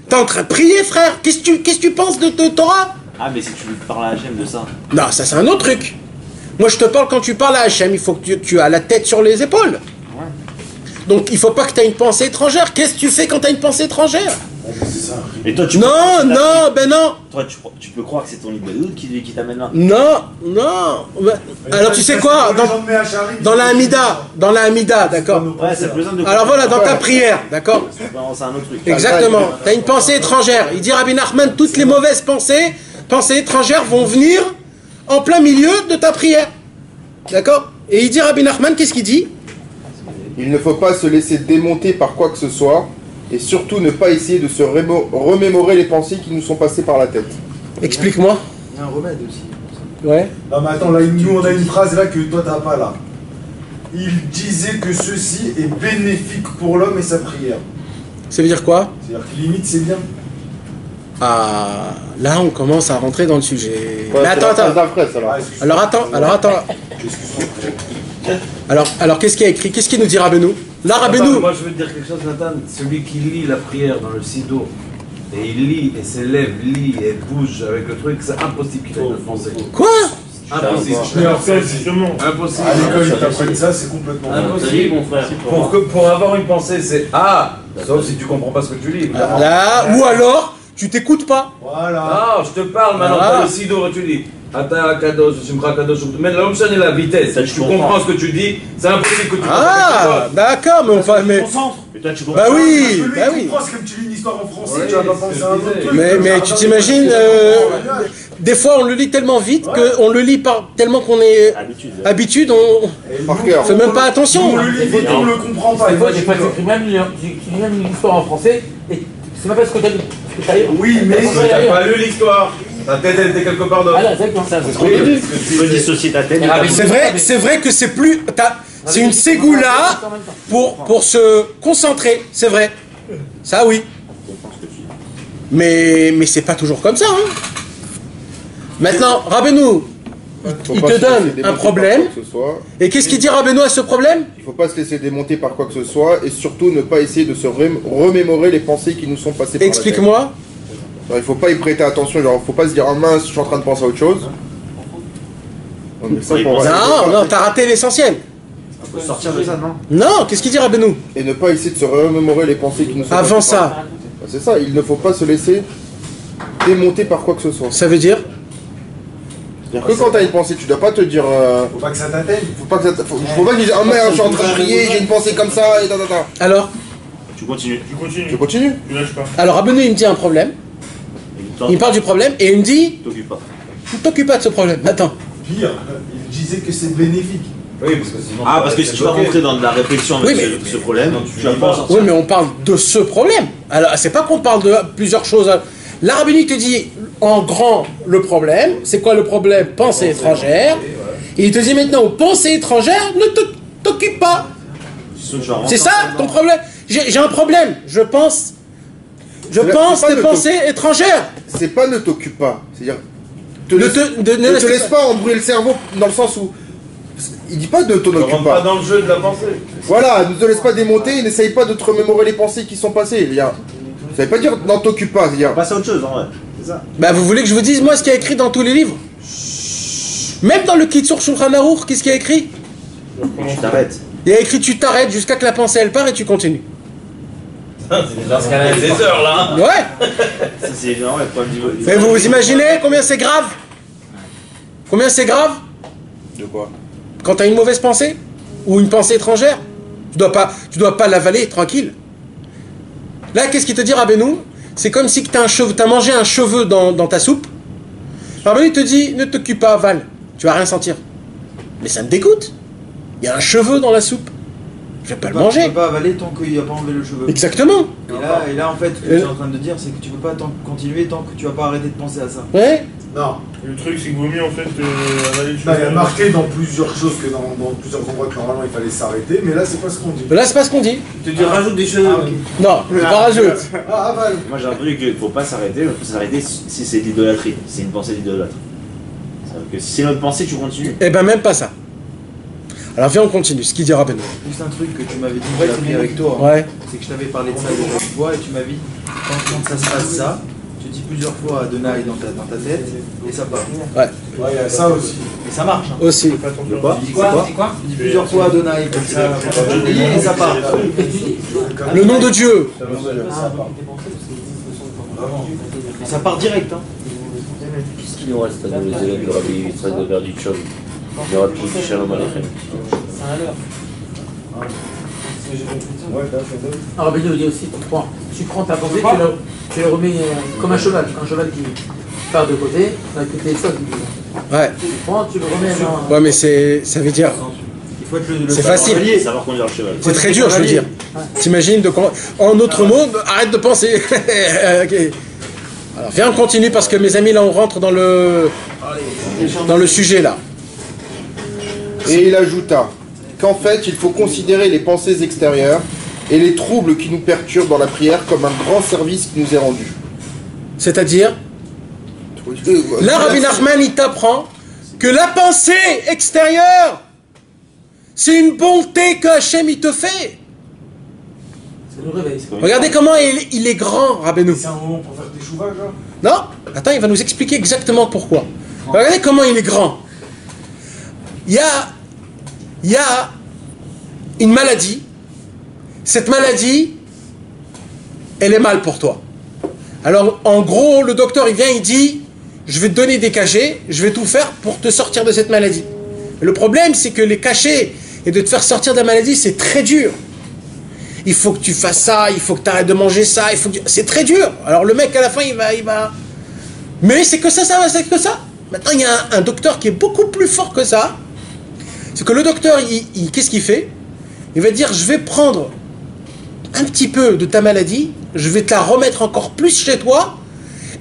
T'es en train de prier, frère. Qu'est-ce que tu penses de Torah? Ah, mais si tu parles à Hachem de ça. Non, ça c'est un autre truc. Moi je te parle quand tu parles à Hachem, il faut que tu as la tête sur les épaules. Ouais. Donc il faut pas que tu aies une pensée étrangère. Qu'est-ce que tu fais quand tu as une pensée étrangère? Et toi, tu non. Toi, tu peux croire que c'est ton idbolédout qui t'amène là. Non. Alors tu sais quoi? Dans la Hamida, d'accord. Ouais, c'est plus simple de... Alors voilà, dans ta prière, d'accord. C'est un autre truc. Exactement. Tu as une pensée étrangère. Il dit Rabbi Nachman, toutes les mauvaises pensées étrangères vont venir en plein milieu de ta prière. D'accord? Et il dit Rabbi Nachman, qu'est-ce qu'il dit? Il ne faut pas se laisser démonter par quoi que ce soit, et surtout ne pas essayer de se remémorer les pensées qui nous sont passées par la tête. Explique-moi. Il y a un remède aussi. Ouais. Non mais attends, là, nous on a une phrase là que toi t'as pas là. Il disait que ceci est bénéfique pour l'homme et sa prière. Ça veut dire quoi? C'est-à-dire que limite c'est bien. Ah, là on commence à rentrer dans le sujet. Ouais, Mais c'est attends, la phrase attends. d'après, ça, là. Alors attends. Alors qu'est-ce qu'il y a écrit? Qu'est-ce qu'il nous dit Rabbeinu? Là, Rabbeinu. Moi je veux te dire quelque chose, Nathan. Celui qui lit la prière dans le Sido, et il lit, et ses lèvres lit, et bouge avec le truc, c'est impossible qu'il ait une pensée. Quoi? Impossible. Impossible. À l'école ils t'apprennent ça, c'est complètement impossible. mon frère. Pour avoir une pensée, c'est ah, sauf si tu comprends pas ce que tu lis. évidemment. Là, ou alors, tu t'écoutes pas. Voilà. Ah, je te parle maintenant, Ah. pas le Sido, tu dis. Ata Kadosh, Shimcha Kadosh, mais l'homme sonne la vitesse. Ça, Si je tu comprends. comprends ce que tu dis, c'est impossible que tu Ah, d'accord, mais on va. Mais... Mais toi, tu comprends. Bah oui, Parce que lui, bah il oui. comprend, c'est comme tu lis une histoire en français, Ouais, tu vas pas c'est penser ce à un que autre je truc. disais. Mais tu t'imagines, des fois on le lit tellement vite qu'on le lit tellement qu'on est habitude, on Par cœur. fait même pas attention. On le lit vite, on le comprend pas. Des fois, tu écris même une histoire en français et c'est pas parce que t'as lu. Oui, mais T'as pas lu l'histoire. Ta tête elle était quelque part d'autre. Ah là, c'est exactement ça. Tu peux dissocier ta tête. C'est vrai que c'est plus. C'est une ségoula pour se concentrer, c'est vrai. Ça oui. Mais c'est pas toujours comme ça. Hein. Maintenant, Rabbeinu, il Faut pas te se donne laisser démonter un par problème. quoi que ce soit. Et qu'est-ce qu'il dit Rabbeinu à ce problème? Il faut pas se laisser démonter par quoi que ce soit et surtout ne pas essayer de se remémorer les pensées qui nous sont passées par la tête. Explique-moi. Alors, il faut pas y prêter attention, genre faut pas se dire ah mince je suis en train de penser à autre chose. Non, mais ça, pour- Non, t'as raté l'essentiel. Faut sortir de ça, non? Non, qu'est-ce qu'il dit Rabbeinu? Et ne pas essayer de se remémorer les pensées qui nous sont Avant passées par- ça, C'est ça, il ne faut pas se laisser démonter par quoi que ce soit. ça veut dire? C'est-à-dire que quand t'as une pensée, tu dois pas te dire. faut pas que ça t'atteigne. Faut pas que faut pas que tu dises ah merde je suis en train de prier, j'ai une pensée comme ça et ta. Alors, Tu continues. Tu continues. Tu lâches pas. alors Rabbeinu il me dit un problème. Il me parle du problème et il me dit, T'occupes pas. ne t'occupe pas de ce problème. Attends. Pire, il disait que c'est bénéfique. Oui, parce que sinon. Ah, parce que si tu vas rentrer dans de la réflexion avec Oui, ce problème, tu vas pas en sortir. Oui, mais on parle de ce problème. Alors, c'est pas qu'on parle de plusieurs choses. La Rabbeinu te dit en grand le problème. C'est quoi le problème? Pensée étrangère. Et il te dit maintenant, pensée étrangère, ne t'occupe pas. C'est ça ton problème? J'ai un problème. Je pense C'est pas des de pensées étrangères. C'est pas ne t'occupe pas. C'est-à-dire. Ne te laisse pas embrouiller le cerveau dans le sens où. Il dit pas de t'en Ne occupe rentre pas pas. dans le jeu de la pensée. Voilà, ne te laisse pas démonter et n'essaye pas de te remémorer les pensées qui sont passées. C'est-à-dire, ça veut pas dire n'en t'occupe pas. C'est-à-dire. Passe à autre chose, en vrai. C'est ça. Bah, vous voulez que je vous dise, moi, ce qu'il y a écrit dans tous les livres? Même dans le Kitsur Shulchan Aruch, qu'est-ce qu'il y a écrit? Tu t'arrêtes. Il y a écrit tu t'arrêtes jusqu'à que la pensée elle part et tu continues. C'est déjà ce qu'elle a des heures là. Ouais. Ça, c'est énorme, le problème du. Mais vous vous imaginez combien c'est grave? Combien c'est grave De quoi? quand tu as une mauvaise pensée ou une pensée étrangère? Tu dois pas l'avaler tranquille. Là, qu'est-ce qu'il te dit Rabbeinu? C'est comme si tu as mangé un cheveu dans ta soupe. Rabbeinu te dit ne t'occupe pas, avale. Tu vas rien sentir. Mais ça me dégoûte. Il y a un cheveu dans la soupe. Je vais pas le manger. Tu peux pas avaler tant qu'il n'y a pas enlevé le cheveu. Exactement. Et là, en fait, ce que tu es en train de dire, c'est que tu peux pas continuer tant que tu vas pas arrêter de penser à ça. Ouais. Non. Le truc, c'est qu'il vaut mieux en fait avaler le Là, il y a cheveu. marqué dans plusieurs choses que dans plusieurs endroits que normalement il fallait s'arrêter, mais là c'est pas ce qu'on dit. Là, c'est pas ce qu'on dit. Tu te dis rajoute des cheveux. Ah, ok. Non, c'est pas rajoute. Ah, avale. Moi j'ai entendu qu'il faut pas s'arrêter, il faut s'arrêter si c'est de l'idolâtrie, si c'est une pensée d'idolâtre. C'est-à-dire que si c'est notre pensée, tu continues. Eh ben, même pas ça. Alors, viens, on continue. Ce qu'il dit Rabbeinu. Juste un truc que tu m'avais dit, que j'ai appris avec toi, Ouais. c'est que je t'avais parlé de ça déjà une fois et tu m'as dit, quand ça se passe ça, tu dis plusieurs fois Adonai dans ta tête et ça part. Ouais. Ouais, il y a ça aussi. Et ça marche. Hein. Aussi. De quoi? Tu dis quoi? Tu dis plusieurs fois Adonai comme ça, et ça part. Le nom de Dieu. Et ça part direct. Hein. Qu'est-ce qu'il nous reste à nous, les élèves du Rabbi Yitzhak de Berdichov? Le Rabbi Shalom Aleichem. Alors, Rabbeinu dit aussi, tu prends ta pensée, tu le remets comme un cheval qui part de côté, avec tes choses. Ouais. Tu prends, tu le remets dans. Ouais, mais ça veut dire. Il faut être le C'est facile. Savoir conduire le cheval. C'est très dur, je veux dire. T'imagines en autre mot, arrête de penser. Okay. Alors viens, on continue parce que mes amis, là, on rentre dans le sujet là. Et il ajouta qu'en fait, il faut considérer les pensées extérieures et les troubles qui nous perturbent dans la prière comme un grand service qui nous est rendu. C'est-à-dire, là, Rabbi Nachman, il t'apprend que la pensée extérieure, c'est une bonté que Hachem, il te fait. Regardez comment il est grand, Rabbeinu. C'est un moment pour faire des chouvas, genre. Non, attends, il va nous expliquer exactement pourquoi. Regardez comment il est grand. Il y a une maladie. Cette maladie, elle est mal pour toi. Alors, en gros, le docteur, il vient, il dit, je vais te donner des cachets, je vais tout faire pour te sortir de cette maladie. Mais le problème, c'est que les cachets et de te faire sortir de la maladie, c'est très dur. Il faut que tu fasses ça, il faut que tu arrêtes de manger ça, c'est très dur. Alors le mec, à la fin, il va... Mais c'est que ça, c'est que ça. Maintenant, il y a un docteur qui est beaucoup plus fort que ça. C'est que le docteur, qu'est-ce qu'il fait? Il va dire, je vais prendre un petit peu de ta maladie, je vais te la remettre encore plus chez toi,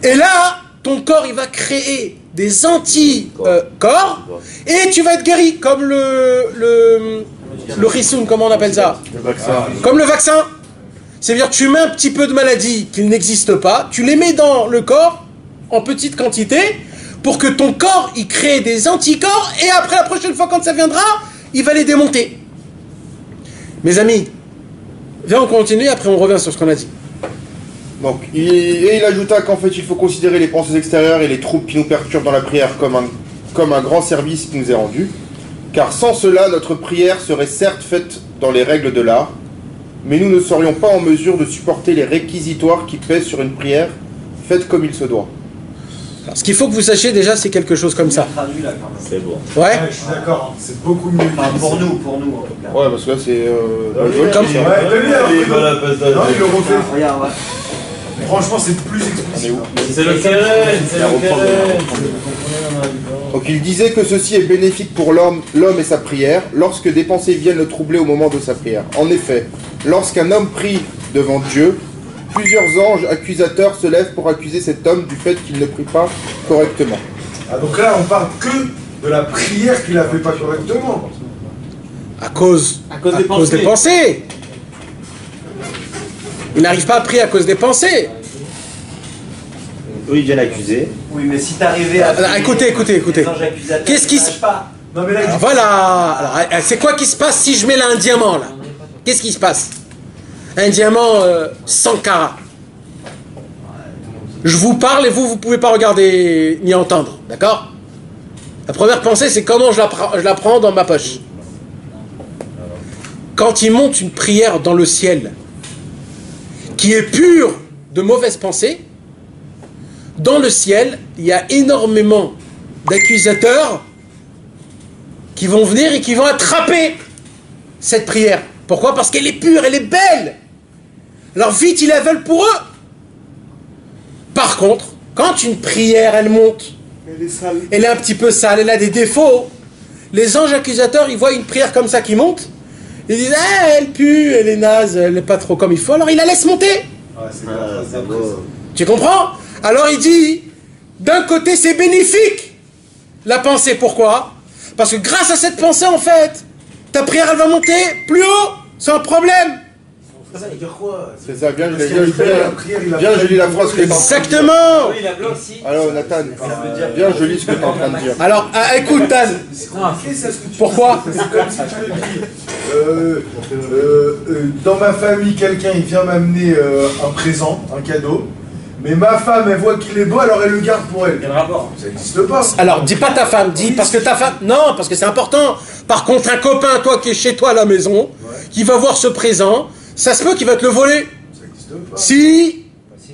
et là, ton corps, il va créer des anticorps, et tu vas être guéri, comme le rissoun, comment on appelle ça? Le vaccin. Comme le vaccin. C'est-à-dire, tu mets un petit peu de maladie qui n'existe pas, tu les mets dans le corps, en petite quantité, pour que ton corps, il crée des anticorps, et après, la prochaine fois, quand ça viendra, il va les démonter. Mes amis, viens, on continue, après on revient sur ce qu'on a dit. Donc, il ajouta qu'en fait, il faut considérer les pensées extérieures et les troubles qui nous perturbent dans la prière comme un grand service qui nous est rendu. Car sans cela, notre prière serait certes faite dans les règles de l'art, mais nous ne serions pas en mesure de supporter les réquisitoires qui pèsent sur une prière faite comme il se doit. Alors, ce qu'il faut que vous sachiez déjà, c'est quelque chose comme ça. C'est bon. Ouais. Je suis d'accord, c'est beaucoup mieux. Enfin, pour nous en tout cas. Ouais, parce que là, c'est... Comme... Non, il le refait. Regarde, ouais. Franchement, c'est plus explicite. C'est le Keren, c'est le Keren. Donc il disait que ceci est bénéfique pour l'homme et sa prière, lorsque des pensées viennent le troubler au moment de sa prière. En effet, lorsqu'un homme prie devant Dieu, plusieurs anges accusateurs se lèvent pour accuser cet homme du fait qu'il ne prie pas correctement. Ah, donc là, on parle que de la prière qu'il a fait pas correctement. À cause des pensées. Il n'arrive pas à prier à cause des pensées. Oui, ils viennent accuser. Oui, mais si t'arrivais à... Écoutez. Qu'est-ce qui se passe? Non, mais là, Voilà. Alors, c'est quoi qui se passe si je mets là un diamant, là? Qu'est-ce qui se passe? Un diamant 100 carats. Je vous parle et vous pouvez pas regarder ni entendre, d'accord? La première pensée, c'est comment je la prends dans ma poche. Quand il monte une prière dans le ciel qui est pure de mauvaises pensées, dans le ciel, il y a énormément d'accusateurs qui vont venir et qui vont attraper cette prière. Pourquoi? Parce qu'elle est pure, elle est belle. Alors vite, ils la veulent pour eux. Par contre, quand une prière, elle monte, elle est un petit peu sale, elle a des défauts, les anges accusateurs, ils voient une prière comme ça qui monte, ils disent ah, elle pue, elle est naze, elle n'est pas trop comme il faut, alors ils la laissent monter. Tu comprends? Alors il dit, d'un côté c'est bénéfique, la pensée, pourquoi? Parce que grâce à cette pensée, en fait, ta prière elle va monter plus haut, sans problème. C'est ça, bien, je lis la phrase que tu es en train de dire. Exactement. Alors Nathan, bien je lis ce que tu es en train de dire. Alors, écoute Tan, pourquoi? C'est comme si tu me dis, dans ma famille, quelqu'un il vient m'amener un présent, un cadeau, mais ma femme elle voit qu'il est beau, alors elle le garde pour elle. Quel rapport? Ça n'existe pas. Alors, dis pas ta femme, dis parce que ta femme... Non, parce que c'est important. Par contre, un copain, toi, qui est chez toi à la maison, qui va voir ce présent, ça se peut qu'il va te le voler. Ça n'existe pas. Si.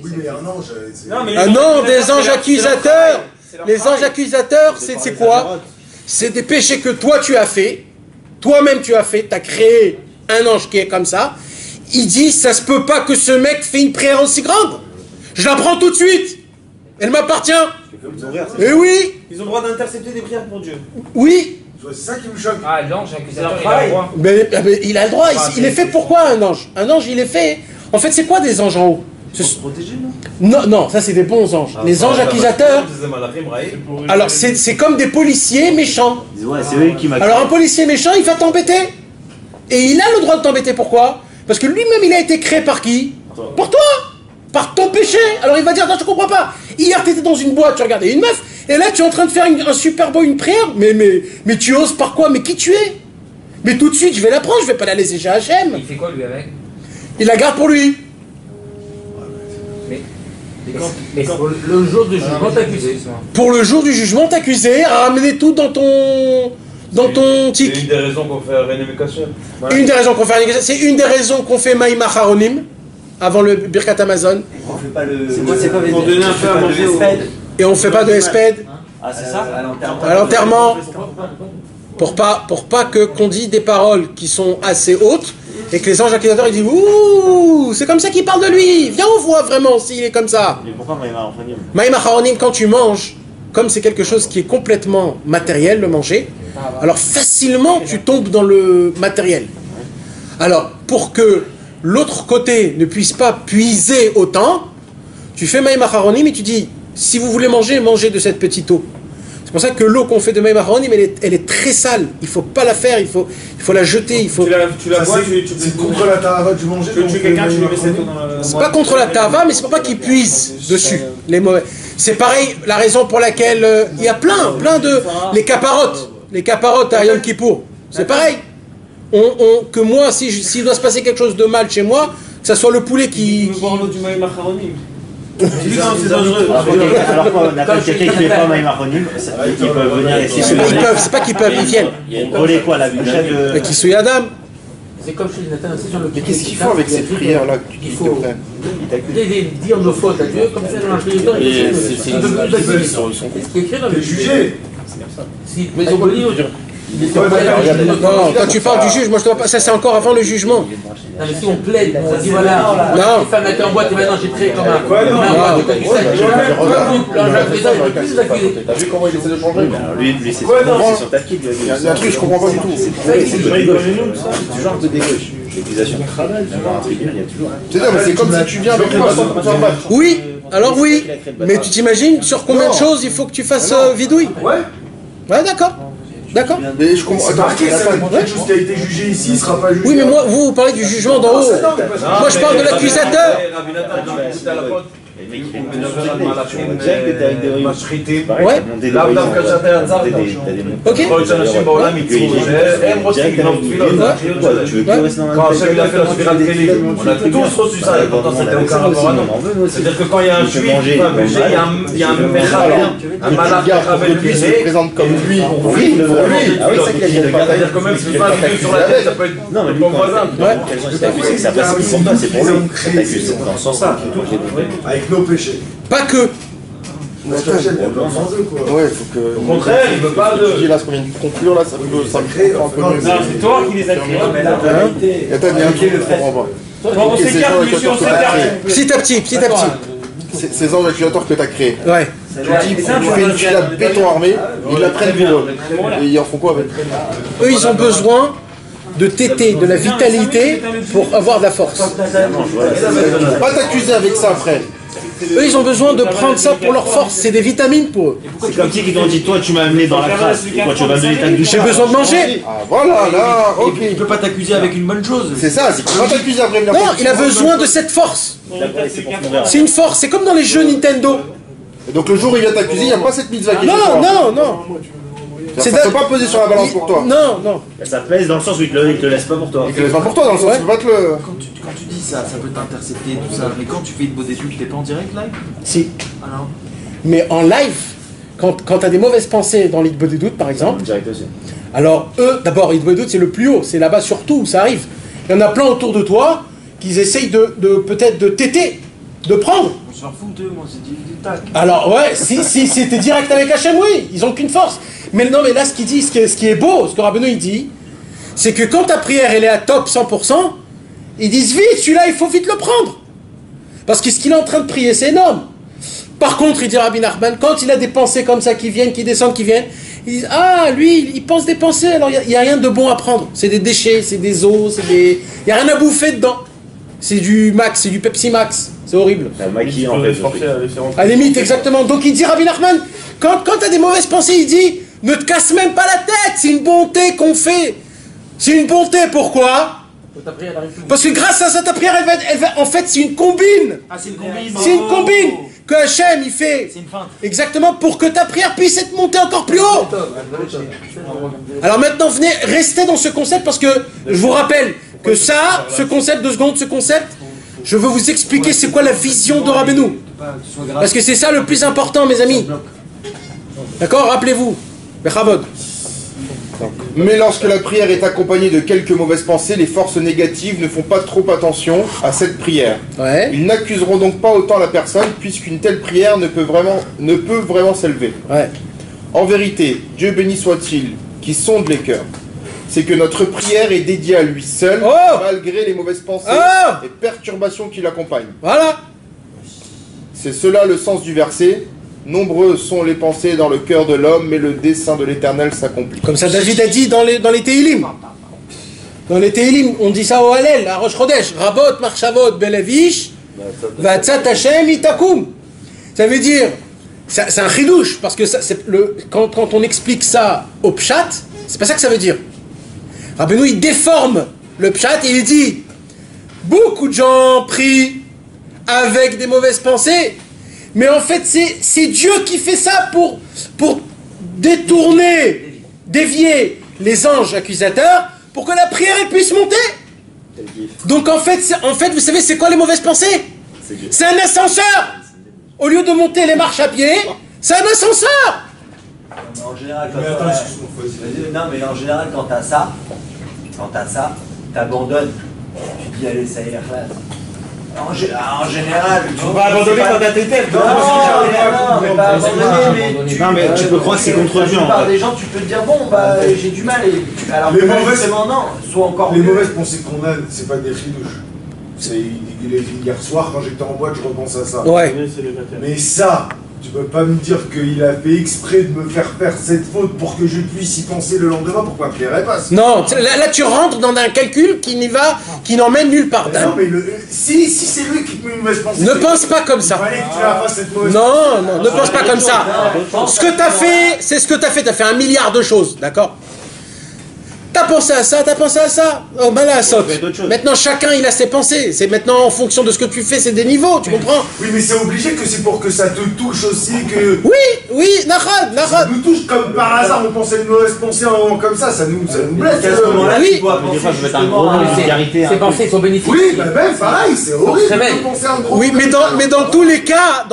Oui, mais un ange... Ah non, des anges accusateurs. Les anges accusateurs, c'est quoi? C'est des péchés que toi, tu as fait. Toi-même, tu as fait. Tu as créé un ange qui est comme ça. Il dit, ça se peut pas que ce mec fait une prière aussi grande. Je la prends tout de suite. Elle m'appartient. Et oui. Ils ont le droit d'intercepter des prières pour Dieu. Oui. C'est ça qui me choque. Ah, l'ange accusateur, il a le droit. Mais il a le droit, il est fait pourquoi un ange? Un ange, il est fait. En fait, c'est quoi des anges en haut? Pour se protéger, non? Non, non, ça c'est des bons anges. Les anges accusateurs, alors c'est comme des policiers méchants. Ouais, c'est eux qui m'accusent. Alors un policier méchant, il va t'embêter. Et il a le droit de t'embêter, pourquoi? Parce que lui-même, il a été créé par qui? Pour toi. Par ton péché. Alors il va dire, non, je comprends pas. Hier, tu étais dans une boîte, tu regardais une meuf, et là, tu es en train de faire un super beau, une prière. Mais tu oses par quoi? Mais qui tu es? Mais tout de suite, je vais la prendre, je vais pas la laisser chez Hachem. Il fait quoi, lui, avec? Il la garde pour lui. Mais le jour du jugement, t'accusé. Pour le jour du jugement, t'accusé, à ramener tout dans ton tic. C'est une des raisons qu'on fait René Mekashem. Une des raisons qu'on fait René c'est une des raisons qu'on fait Maïm Acharonim avant le Birkat Amazon. On fait pas le. C'est quoi pour donner un peu à manger au Espède. Et on fait pas de espède. Ah, c'est ça? À l'enterrement. Pour pas qu'on dit des paroles qui sont assez hautes et que les anges accusateurs ils disent ouh, c'est comme ça qu'il parle de lui. Viens, on voit vraiment s'il est comme ça. Mais pourquoi Maïm Acharonim? Maïm Acharonim, quand tu manges, comme c'est quelque chose qui est complètement matériel, le manger, alors facilement tu tombes dans le matériel. Alors, pour que l'autre côté ne puisse pas puiser autant, tu fais Maïm Acharonim et tu dis, si vous voulez manger, mangez de cette petite eau. C'est pour ça que l'eau qu'on fait de Maïm Acharonim, elle est très sale. Il ne faut pas la faire, il faut la jeter. Il faut... Tu la bois, c'est contre la tava du manger. Tu tues quelqu'un, tu lui mets cette eau dans la... C'est pas contre la tava, mais c'est pour pas qu'ils puisent dessus, les mauvais. C'est pareil, la raison pour laquelle il y a plein de... Les caparottes à Yom Kippour, c'est pareil. Que moi, s'il doit se passer quelque chose de mal chez moi, que ça soit le poulet qui... Tu veux boire l'eau du Maïm Acharonim? C'est dangereux. Alors quoi, on appelle quelqu'un qui ne fait pas Maïm Acharonim, ils peuvent venir ici. Ils peuvent, c'est pas qu'ils peuvent, ils viennent. Voler quoi, la bouchette de... Qui suit Adam. C'est comme chez Nathan aussi sur le. Mais qu'est-ce qu'il faut avec cette prière-là Il faut dire nos fautes à Dieu, comme ça dans la prière. C'est écrit dans le jugé. Mais ils ont pas dit. Non, quand tu parles du juge, moi je te vois pas. Ça c'est encore avant le jugement. Non, mais si on plaide, on dit voilà, les femmes étaient en boîte et maintenant j'ai créé comme un. T'as vu comment il essaie de changer? Lui c'est son tactique. Il y a un truc, je comprends pas du tout. C'est du genre de dégauche. L'accusation de travail, tu vois, un tribunal, il y a toujours. C'est-à-dire, mais c'est comme si tu viens avec moi sans faire mal. Oui, alors oui. Mais tu t'imagines sur combien de choses il faut que tu fasses vidouille? Ouais, d'accord. D'accord. Mais je comprends. Attends, quelque chose qui a été jugé ici, il sera pas jugé. Oui, mais moi, vous parlez du jugement d'en haut. Moi, je parle de l'accusateur. Ouais. Ok. On a tous reçu ça, et pourtant c'était aucun rapport à nous. C'est-à-dire que quand il y a un juif qui va bouger, il y a un malade qui se présente comme lui pour lui. C'est-à-dire que même si tu fais un vidéo sur la tête, ça peut être ton voisin. Ça passe pour toi, c'est pour lui. C'est dans ce sens-là. Avec nos péchés. Pas que. Ouais, faut que. Au contraire, il veut pas de. Tu dis là ce qu'on vient de conclure, là, ça me crée un peu mieux. Non, c'est toi qui les as créés. Et attends, il y a un truc que je comprends pas. On s'écarte, monsieur, on s'écarte. Petit à petit. Ces anges accusateurs que tu as créés. Ouais. Tu fais une file à béton armé, ils la prennent pour eux. Et ils en font quoi avec? Eux, ils ont besoin de téter, de la vitalité pour avoir de la force. Pas t'accuser avec ça, frère. Eux, ils ont besoin de prendre ça pour leur force. C'est des vitamines pour eux. C'est comme si ils t'ont dit, toi, tu m'as amené dans la crasse. Et toi, tu vas me donner ta douche. J'ai besoin de manger. Ah, voilà, là, ok. Il peut pas t'accuser avec une bonne chose. C'est ça, c'est pas t'accuser après. Non, il a besoin de cette force. C'est une force. C'est comme dans les jeux Nintendo. Et donc le jour où il vient t'accuser, il n'y a pas cette mitzvah qui est sur toi. Non. Ça ne peut pas peser sur la balance pour toi. Non. Ça pèse dans le sens où il te laisse pas pour toi. Il te laisse pas pour toi, dans le sens où tu peux pas te le... Quand tu dis ça, ça peut t'intercepter, tout ça. Mais quand tu fais une bonne étude, t'es pas en direct live? Si. Alors. Mais en live, quand tu as des mauvaises pensées dans l'Hitbo des doutes, par exemple, direct aussi. alors eux, d'abord, l'Hitbo des doutes, c'est le plus haut. C'est là-bas surtout où ça arrive. Il y en a plein autour de toi qui essayent de peut-être de téter, de prendre. On s'en fout d'eux, moi, c'est du tac. Alors ouais, si c'était direct avec Hachem, oui, ils ont qu'une force. Mais non, mais là, ce qu'il dit, ce qui est beau, ce que Rabbeinu il dit, c'est que quand ta prière elle est à top 100%, ils disent vite, celui-là, il faut vite le prendre. Parce que ce qu'il est en train de prier, c'est énorme. Par contre, il dit Rabbi Nachman, quand il a des pensées comme ça qui viennent, qui descendent, qui viennent, Ils disent, ah, lui, il pense des pensées, alors il n'y a rien de bon à prendre. C'est des déchets, c'est des os, il n'y a rien à bouffer dedans. C'est du Max, c'est du Pepsi Max. C'est horrible. C'est un maquis en fait. À la limite, exactement. Donc il dit, Rabbi Nachman, quand tu as des mauvaises pensées, il dit, ne te casse même pas la tête, c'est une bonté qu'on fait. C'est une bonté, pourquoi? Parce que grâce à ça, ta prière, elle va en fait, c'est une combine. Ah, c'est une combine. C'est une combine que Hachem, il fait. C'est une feinte. Exactement, pour que ta prière puisse être montée encore plus haut. Alors maintenant, venez, restez dans ce concept, parce que je vous rappelle que ça, ce concept, 2 secondes, ce concept, je veux vous expliquer c'est quoi la vision de Rabbeinu. Parce que c'est ça le plus important, mes amis. D'accord? Rappelez-vous. Bechavod. Mais lorsque la prière est accompagnée de quelques mauvaises pensées, les forces négatives ne font pas trop attention à cette prière. Ouais. Ils n'accuseront donc pas autant la personne, puisqu'une telle prière ne peut vraiment s'élever. Ouais. En vérité, Dieu béni soit-il, qui sonde les cœurs, c'est que notre prière est dédiée à lui seul, malgré les mauvaises pensées et perturbations qui l'accompagnent. Voilà. C'est cela le sens du verset. Nombreuses sont les pensées dans le cœur de l'homme, mais le dessein de l'Éternel s'accomplit. Comme ça, David a dit dans les Tehillim. Dans les Tehillim, on dit ça au Hallel, à Rosh Chodesh. Rabot, Marchavot, Belavish, Vatzat Hashem, Itakum. Ça veut dire, c'est un chidouche, parce que ça, quand on explique ça au Pshat, c'est pas ça que ça veut dire. Rabbeinu, il déforme le Pshat et il dit, beaucoup de gens prient avec des mauvaises pensées. Mais en fait, c'est Dieu qui fait ça pour détourner, dévier les anges accusateurs pour que la prière elle puisse monter. Donc en fait, vous savez, c'est quoi les mauvaises pensées? C'est un ascenseur. Au lieu de monter les marches à pied, c'est un ascenseur. En général, en général, quand t'as ça, t'abandonnes. Tu dis, allez, ça y est, là. En général, tu vas abandonner quand t'as tes têtes. Non, pas abandonner, mais tu peux croire que c'est contre Dieu. La plupart des gens, tu peux te dire, bon, bah, j'ai du mal. Alors, les mauvaises, non, soit encore les mauvaises pensées qu'on a, c'est pas des chidouches. Il est hier soir, quand j'étais en boîte, je repense à ça. Ouais. Mais ça, tu peux pas me dire qu'il a fait exprès de me faire faire cette faute pour que je puisse y penser le lendemain pour que ma prière passe. Non, là tu rentres dans un calcul qui n'emmène nulle part. Non, mais si c'est lui qui te met une mauvaise pensée. Ne pense pas comme ça. Il fallait que tu la fasses cette mauvaise Non, ne pense pas comme ça. Ce que t'as fait, c'est ce que t'as fait. T'as fait 1 milliard de choses, d'accord? T'as pensé à ça, oh ben là, saute. Maintenant chacun il a ses pensées. C'est maintenant en fonction de ce que tu fais, c'est des niveaux, tu comprends? Oui, mais c'est obligé que c'est pour que ça te touche aussi que. Oui, Nachad. Ça nous touche comme par hasard, on pensait une mauvaise pensée en moment comme ça nous blesse. À ce moment-là, oui. tu dois penser justement à ces pensées sont bénéfiques. Oui, bah ben pareil, c'est horrible de penser à un gros. Oui, mais dans tous les cas,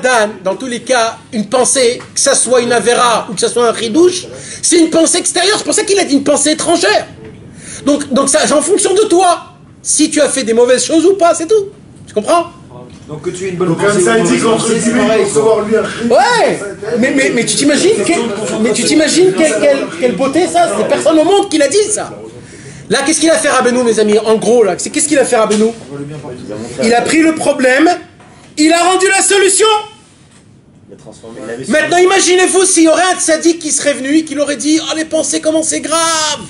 Dan, dans tous les cas, une pensée, que ça soit une avera ou que ça soit un ridouche, c'est une pensée extérieure. C'est pour ça qu'il a dit une pensée étrangère. Donc ça, c'est en fonction de toi. Si tu as fait des mauvaises choses ou pas, c'est tout. Tu comprends? Donc que tu aies une bonne Donc pensée. comme ça, il dit qu'entre guillemets, il faut recevoir lui un Ouais. Mais tu t'imagines quelle beauté ça? C'est personne au monde qui l'a dit ça. Là, qu'est-ce qu'il a fait Rabbeinu, mes amis? En gros, là, qu'est-ce qu'il a fait Rabbeinu? Il a pris le problème, il a rendu la solution. Maintenant, imaginez-vous s'il y aurait un tzaddik qui serait venu et qui aurait dit, oh, les pensées, comment c'est grave!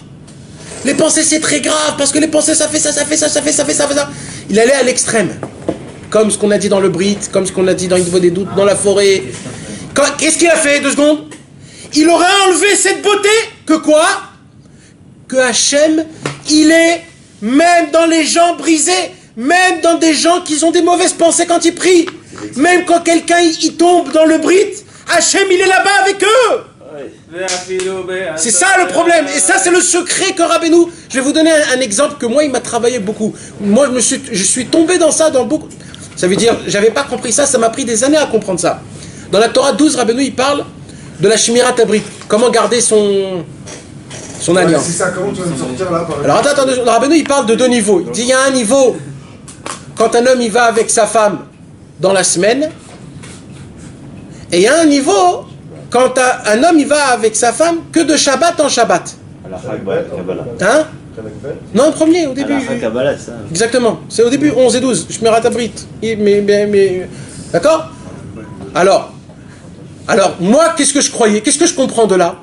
Les pensées, c'est très grave, parce que les pensées, ça fait ça, ça fait ça, ça fait ça, ça fait ça, ça fait ça. Il allait à l'extrême. Comme ce qu'on a dit dans le Brit, comme ce qu'on a dit dans Il vaut des doutes, dans la forêt. Qu'est-ce qu'il a fait, 2 secondes? Il aurait enlevé cette beauté, que quoi? Que Hachem, il est même dans les gens brisés, même dans des gens qui ont des mauvaises pensées quand ils prient. Même quand quelqu'un il tombe dans le Brit, Hachem, il est là-bas avec eux. C'est ça le problème, et ça c'est le secret que Rabbeinu. Je vais vous donner un exemple que moi il m'a travaillé beaucoup. Moi je suis tombé dans ça dans beaucoup. Ça veut dire, j'avais pas compris ça, ça m'a pris des années à comprendre ça. Dans la Torah 12, Rabbeinu il parle de la Shmirat Habrit, comment garder son alliance. C'est ça, comment tu vas me sortir là par Alors attends, Rabbeinu il parle de 2 niveaux. Il dit il y a un niveau quand un homme il va avec sa femme dans la semaine, et il y a un niveau quand un homme il va avec sa femme que de Shabbat en Shabbat. Hein? Non, le premier, au début. Exactement, c'est au début, 11 et 12, Shmirat Habrit. Mais d'accord? Alors, moi, qu'est-ce que je croyais? Qu'est-ce que je comprends de là?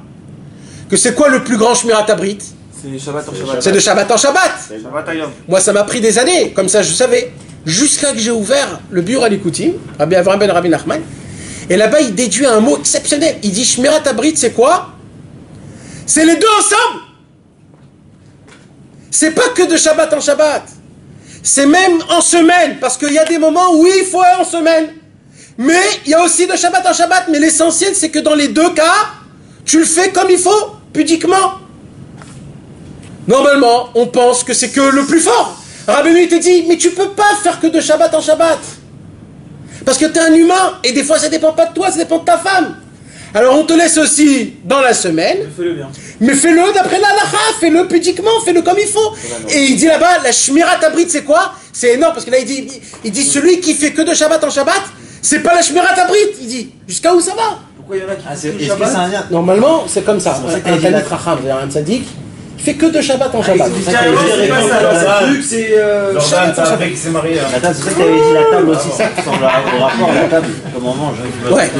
que c'est quoi le plus grand Shmirat Abrit? C'est Shabbat en Shabbat. C'est de Shabbat en Shabbat. Shabbat Hayom. Moi, ça m'a pris des années, comme ça je savais. Jusqu'à que j'ai ouvert le bureau à l'Ikoutim, Rabbi Avraham ben Rabbi Nachman, et là-bas il déduit un mot exceptionnel. Il dit Shmirat Abrit, c'est quoi? C'est les deux ensemble. C'est pas que de Shabbat en Shabbat. C'est même en semaine, parce qu'il y a des moments où il faut en semaine. Mais il y a aussi de Shabbat en Shabbat. Mais l'essentiel, c'est que dans les deux cas, tu le fais comme il faut, pudiquement. Normalement, on pense que c'est que le plus fort. Rabbeinu, il te dit, mais tu peux pas faire que de Shabbat en Shabbat. Parce que tu es un humain, et des fois, ça dépend pas de toi, ça dépend de ta femme. Alors, on te laisse aussi dans la semaine. Fais-le bien. Mais fais-le d'après l'halakha, fais-le pudiquement, fais-le comme il faut. Et il dit là-bas, la Shmirat Abrit, c'est quoi? C'est énorme, parce que là, il dit celui qui fait que de Shabbat en Shabbat, c'est pas la Shmirat Abrit, il dit. Jusqu'à où ça va? Pourquoi il y en a qui Est-ce que c'est un lien? Normalement, c'est comme ça. Un Talmid Chacham, un tzaddik, il fait que de Shabbat en Shabbat. C'est ça, le truc, c'est Shabbat en Shabbat qui s'est marié. Attends, c'est vrai que tu avais dit la table aussi, ça ressemble au rapport à la table, comme on mange. Ouais.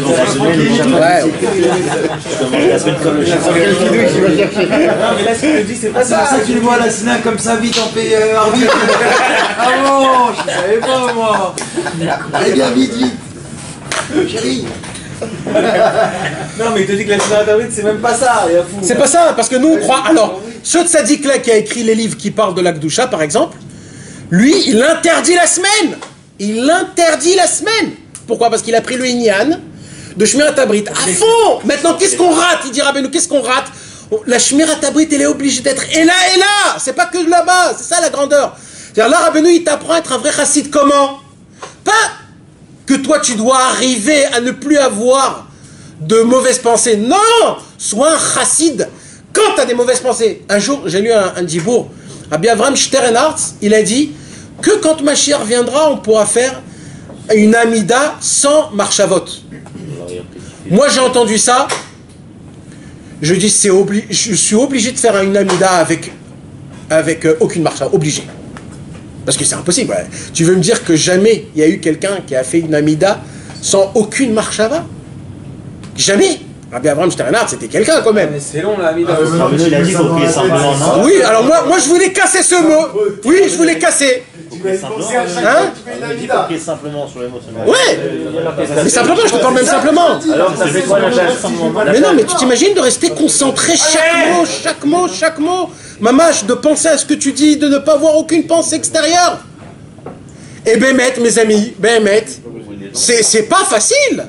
La semaine comme le Shabbat. Non, mais là, ce que je dis, c'est pas ça. Tu le vois, la Sina, comme ça, vite en paix, arbitre. Ah bon, je savais pas, moi. Allez, bien, vite, vite. Chérie. Non, mais il te dit que la Shmirat Abrit, c'est même pas ça. C'est pas ça, parce que nous on croit. Alors, ce tzaddik-là qui a écrit les livres qui parlent de l'Akdoucha, par exemple, lui, il interdit la semaine. Il interdit la semaine. Pourquoi? Parce qu'il a pris le Inyan de Shmirat Abrit à fond. Maintenant, qu'est-ce qu'on rate? Il dit Rabbeinu, qu'est-ce qu'on rate? La Shmirat Abrit, elle est obligée d'être et là. C'est pas que là-bas. C'est ça la grandeur. C'est-à-dire là, Rabbeinu, il t'apprend à être un vrai chassid. Comment? Pas que toi, tu dois arriver à ne plus avoir de mauvaises pensées. Non! Sois un chassid quand tu as des mauvaises pensées. Un jour, j'ai lu un dibour. Rabbi Avraham Sternhartz, il a dit que quand Mashiach viendra, on pourra faire une amida sans marchavot. Moi, j'ai entendu ça. Je dis, je suis obligé de faire une amida avec aucune marchavot. Obligé. Parce que c'est impossible. Ouais. Tu veux me dire que jamais il y a eu quelqu'un qui a fait une amida sans aucune marchava? Jamais. Rabbi Avraham Sternhartz, c'était quelqu'un quand même. Mais c'est long la amida. Il a dit qu'il faut prier simplement, non? Oui, alors moi je voulais casser ce mot. Oui, je voulais casser. Hein? Il faut prier simplement sur les mots seulement. Ouais. Mais simplement, je te parle même simplement. Alors ça fait quoi la Mais non, mais tu t'imagines de rester concentré chaque mot. Mamache, de penser à ce que tu dis, de ne pas avoir aucune pensée extérieure. Et Bémet, mes amis, Bémet, c'est pas facile.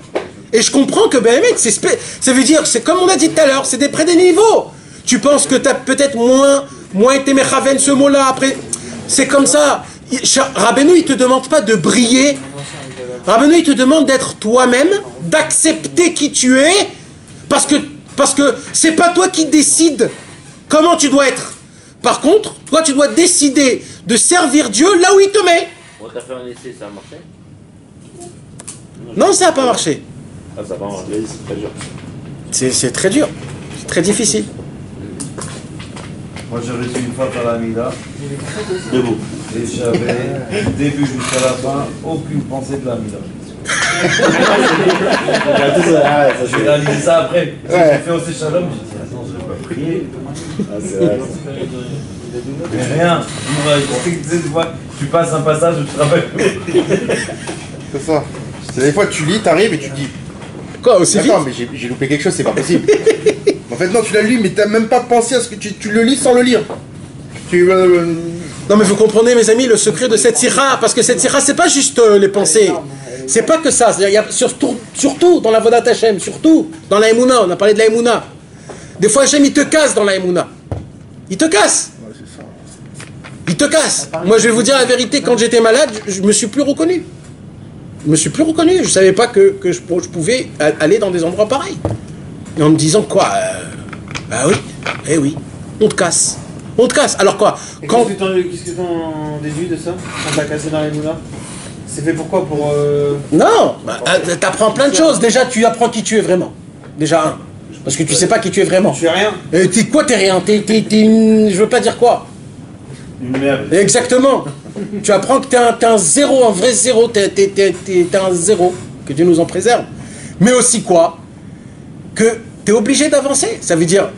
Et je comprends que Bémet, ça veut dire, c'est comme on a dit tout à l'heure, c'est des niveaux. Tu penses que tu as peut-être moins été mechaven ce mot-là, après, c'est comme ça. Rabbeinu, il te demande pas de briller. Rabbeinu, il te demande d'être toi-même, d'accepter qui tu es, parce que c'est pas toi qui décides comment tu dois être. Par contre, toi, tu dois décider de servir Dieu là où il te met. On t'a fait un essai, ça a marché? Non, ça n'a pas marché. Ah, ça va, c'est très dur. C'est très dur. C'est très difficile. Moi, j'ai reçu une fois par l'Amida. Debout. Et j'avais, du début jusqu'à la fin, aucune pensée de l'Amida. J'ai réalisé ça après. J'ai fait au Shalom, j'ai dit, attends, je vais pas prier. Ah, c'est vrai. Mais rien. Tu passes un passage où tu te rappelles. C'est ça. C'est des fois, tu lis, t'arrives et tu dis. Quoi, aussi vite? Attends, mais j'ai loupé quelque chose, c'est pas possible. En fait, non, tu l'as lu, mais t'as même pas pensé à ce que tu le lis sans le lire. Non, mais vous comprenez, mes amis, le secret de cette sira, parce que cette sira, c'est pas juste les pensées. C'est pas que ça. Il y a surtout dans la Vodat Hashem, surtout dans la Emouna. On a parlé de la Emouna. Des fois, Hashem, il te casse dans la Emouna. Il te casse. Il te casse. Moi, je vais vous dire la vérité, quand j'étais malade, je me suis plus reconnu. Je me suis plus reconnu. Je savais pas que je pouvais aller dans des endroits pareils. Et en me disant quoi bah oui, eh oui, on te casse. On te casse. Alors quoi? Qu'est-ce que t'en déduis de ça? Quand t'as cassé dans les moulas? C'est fait pourquoi? Pour Non, t'apprends plein de choses. Déjà, tu apprends qui tu es vraiment. Déjà un. Parce que tu sais pas qui tu es vraiment. Tu es rien. T'es quoi? T'es rien. Je veux pas dire quoi. Une merde. Exactement. Tu apprends que t'es un zéro, un vrai zéro. T'es un zéro. Que Dieu nous en préserve. Mais aussi quoi? Que t'es obligé d'avancer. Ça veut dire,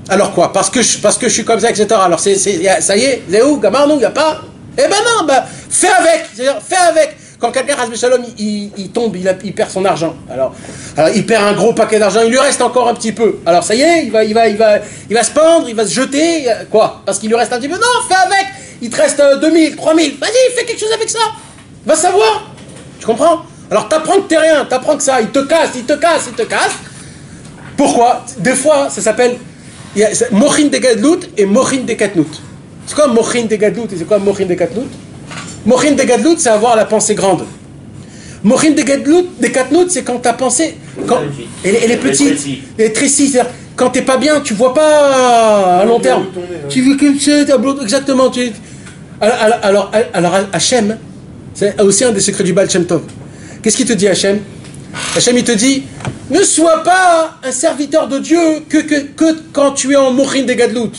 Alors quoi? Parce que je suis comme ça, etc. Alors ça y est, Zéou, Gamar, non, il n'y a pas. Eh ben non, fais avec. C'est-à-dire, fais avec. Quand quelqu'un, Hasbe Shalom, il tombe, il perd son argent. Alors, il perd un gros paquet d'argent, il lui reste encore un petit peu. Alors ça y est, il va se pendre, il va se jeter. Quoi? Parce qu'il lui reste un petit peu. Non, fais avec. Il te reste 2000, 3000. Vas-y, fais quelque chose avec ça. Va savoir. Tu comprends? Alors t'apprends que t'es rien, t'apprends que ça, il te casse. Pourquoi? Des fois, ça s'appelle Mochin de Gadlout et Mochin de Katnout. C'est quoi Mochin de Gadlout et c'est quoi Mochin de Katnout? Mochin de Gadlout, c'est avoir la pensée grande. Mochin de Katnout, c'est quand ta pensée, elle est petite, elle est trécie, c'est-à-dire quand t'es pas bien, tu vois pas à long terme. Tu veux que exactement. Alors Hachem, c'est aussi un des secrets du Baal Shem Tov. Qu'est-ce qu'il te dit, Hachem? Hachem, il te dit, ne sois pas un serviteur de Dieu que quand tu es en Mochin de Gadlout,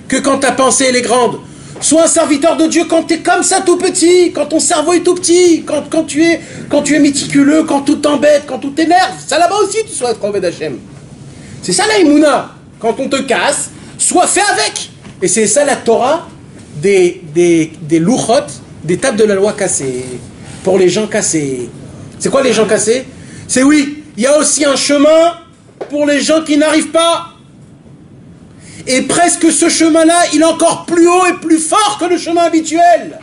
que quand ta pensée elle est grande. Sois un serviteur de Dieu quand tu es comme ça tout petit, quand ton cerveau est tout petit, quand tu es méticuleux, quand tout t'embête, quand tout t'énerve. Ça là-bas aussi, tu sois être Oved Hachem. C'est ça la Emouna. Quand on te casse, sois fait avec. Et c'est ça la Torah des louchot, des tables de la loi cassées. Pour les gens cassés. C'est quoi les gens cassés? C'est oui, il y a aussi un chemin pour les gens qui n'arrivent pas. Et presque ce chemin-là, il est encore plus haut et plus fort que le chemin habituel.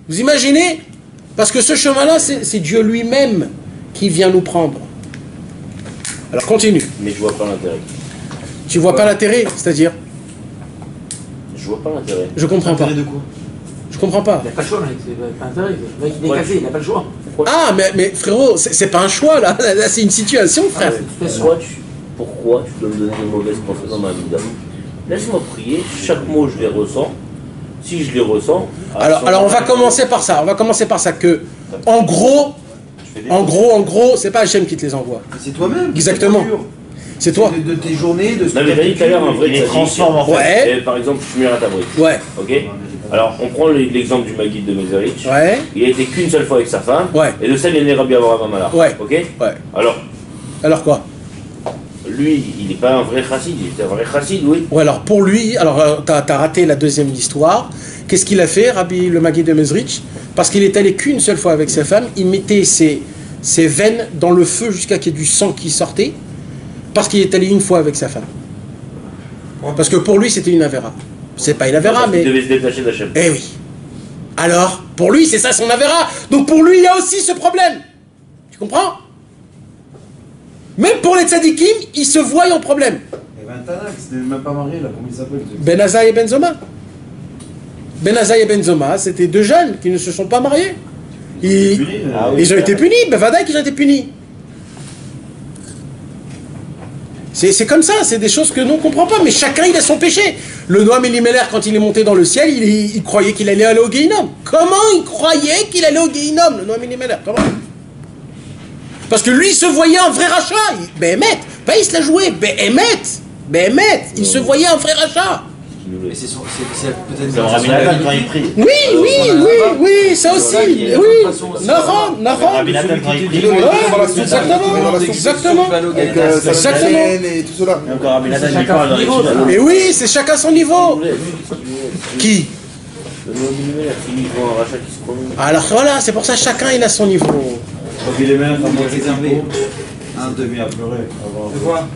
Vous imaginez? Parce que ce chemin-là, c'est Dieu lui-même qui vient nous prendre. Alors continue. Mais je vois pas l'intérêt. Tu vois pas l'intérêt? C'est-à-dire? Je vois pas l'intérêt. Je comprends pas. De quoi? Je comprends pas. Il n'a pas le choix, mec. C'est pas intérêt. Le mec, il est cassé, il n'a pas le choix. Ah, mais frérot, c'est pas un choix, là. Là, c'est une situation, frère. Pourquoi tu dois me donner une mauvaise pensée dans ma vie d'amour? Laisse-moi prier, chaque mot je les ressens. Si je les ressens... Alors on va commencer par ça. On va commencer par ça que, en gros, c'est pas Hachem qui te les envoie. C'est toi-même. Exactement. C'est toi. De tes journées, de ce Non mais t'as dit tout à l'heure un vrai les transforme en fait. Ouais. Par exemple, je suis à ta brique. Ouais. Ok. Alors on prend l'exemple du Maguide de Mezerich. Ouais. Il a été qu'une seule fois avec sa femme. Ouais. Et de celle il est né Rabbi Avraham Amala. Ouais. Ok. Ouais. Alors quoi? Lui, il n'est pas un vrai chassid, il était un vrai chassid, oui. Ouais, alors pour lui, t'as raté la deuxième histoire. Qu'est-ce qu'il a fait, Rabbi le Maguide de Mezrich? Parce qu'il est allé qu'une seule fois avec sa femme, il mettait ses veines dans le feu jusqu'à qu'il y ait du sang qui sortait, parce qu'il est allé une fois avec sa femme. Parce que pour lui, c'était une avéra. C'est pas une avéra, mais... Il devait se détacher d'Hachem. Eh oui. Alors, pour lui, c'est ça son avéra. Donc pour lui, il y a aussi ce problème. Tu comprends? Même pour les tzadikim, ils se voient en problème. Il y avait un Tanak, c'était même pas marié là, comment il s'appelle? Ben Azai et Ben Zoma. Ben Azai et Ben Zoma, c'était deux jeunes qui ne se sont pas mariés. Ils ont été punis, ben Vadaï qu'ils ont été punis. C'est comme ça, c'est des choses que nous on ne comprend pas, mais chacun il a son péché. Le Noam Elimelech, quand il est monté dans le ciel, il croyait qu'il allait aller au Guéhinom. Comment il croyait qu'il allait au Guéhinom, le Noam Elimelech? Comment? Parce que lui, il se voyait un vrai rachat. Béhémet, pas il se l'a joué. Béhémet, il se voyait un vrai rachat. Mais c'est peut-être... C'est Rabbi Nathan quand il prie. Oui, ça aussi. Oui, Nahon. Rabbi Nathan quand il prie. Exactement. Et tout cela. Et encore Rabbi Nathan il parle dans les films. Mais oui, c'est chacun son niveau. Qui? Le Noam Elimelech, il voit un rachat qui se prononce. Alors voilà, c'est pour ça chacun il a son niveau. Donc il est même à moitié réservé. Un demi à pleurer. De quoi?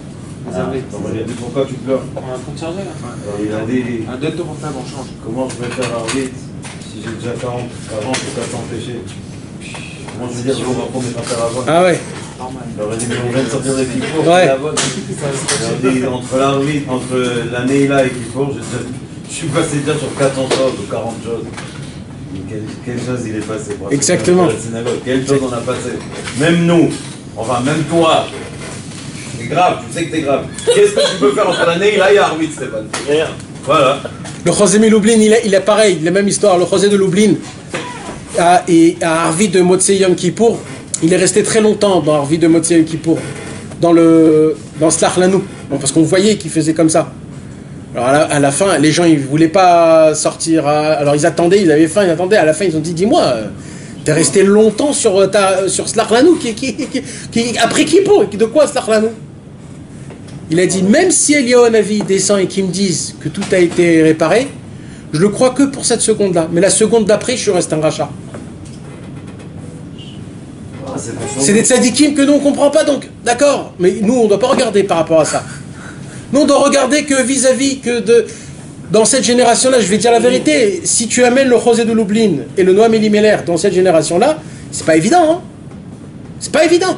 Réservé. Il a dit pourquoi tu pleures? On a un compte chargé là. Alors, il a dit Donne ton portable, on change. comment je vais faire arbitre si j'ai déjà 40 avant que ça t'empêcher? Comment je veux dire, je vais reprendre mes affaires avant. Ah ouais. Normal. Alors il dit on vient de sortir des Kippour. Ouais. Il a dit entre l'arbitre, entre l'année là et Kippour, je suis passé déjà sur 400 choses ou 40 choses. Quelle chose il est passé? Exactement. Quelle chose on a passé? Même nous, enfin même toi. C'est grave, tu sais que t'es grave. Qu'est-ce que tu peux faire entre l'année et là il y a arbitre, Stéphane? Rien. Voilà. Le Chosé Miloublin, il est pareil, la même histoire. Le Chosé de Lublin à Arvi de Motsei Yom Kippour, il est resté très longtemps dans Arvi de Motsei Yom Kippour, dans Slach Lanou, parce qu'on voyait qu'il faisait comme ça. Alors à la fin, les gens ils voulaient pas sortir. Alors ils attendaient, ils avaient faim, ils attendaient. À la fin, ils ont dit dis-moi, t'es resté longtemps sur Slach Lanou, qui après Kippour, de quoi Slach Lanou? Il a dit, même si Eliyahu Hanavi descend et qu'ils me disent que tout a été réparé, je le crois que pour cette seconde-là. Mais la seconde d'après, je reste un rachat. C'est des tzadikim que nous on comprend pas donc, d'accord. Mais nous on doit pas regarder par rapport à ça. Nous on doit regarder que vis-à-vis que de dans cette génération-là, je vais dire la vérité. Si tu amènes le José de Lublin et le Noam Elimelech dans cette génération-là, c'est pas évident. Hein. C'est pas évident.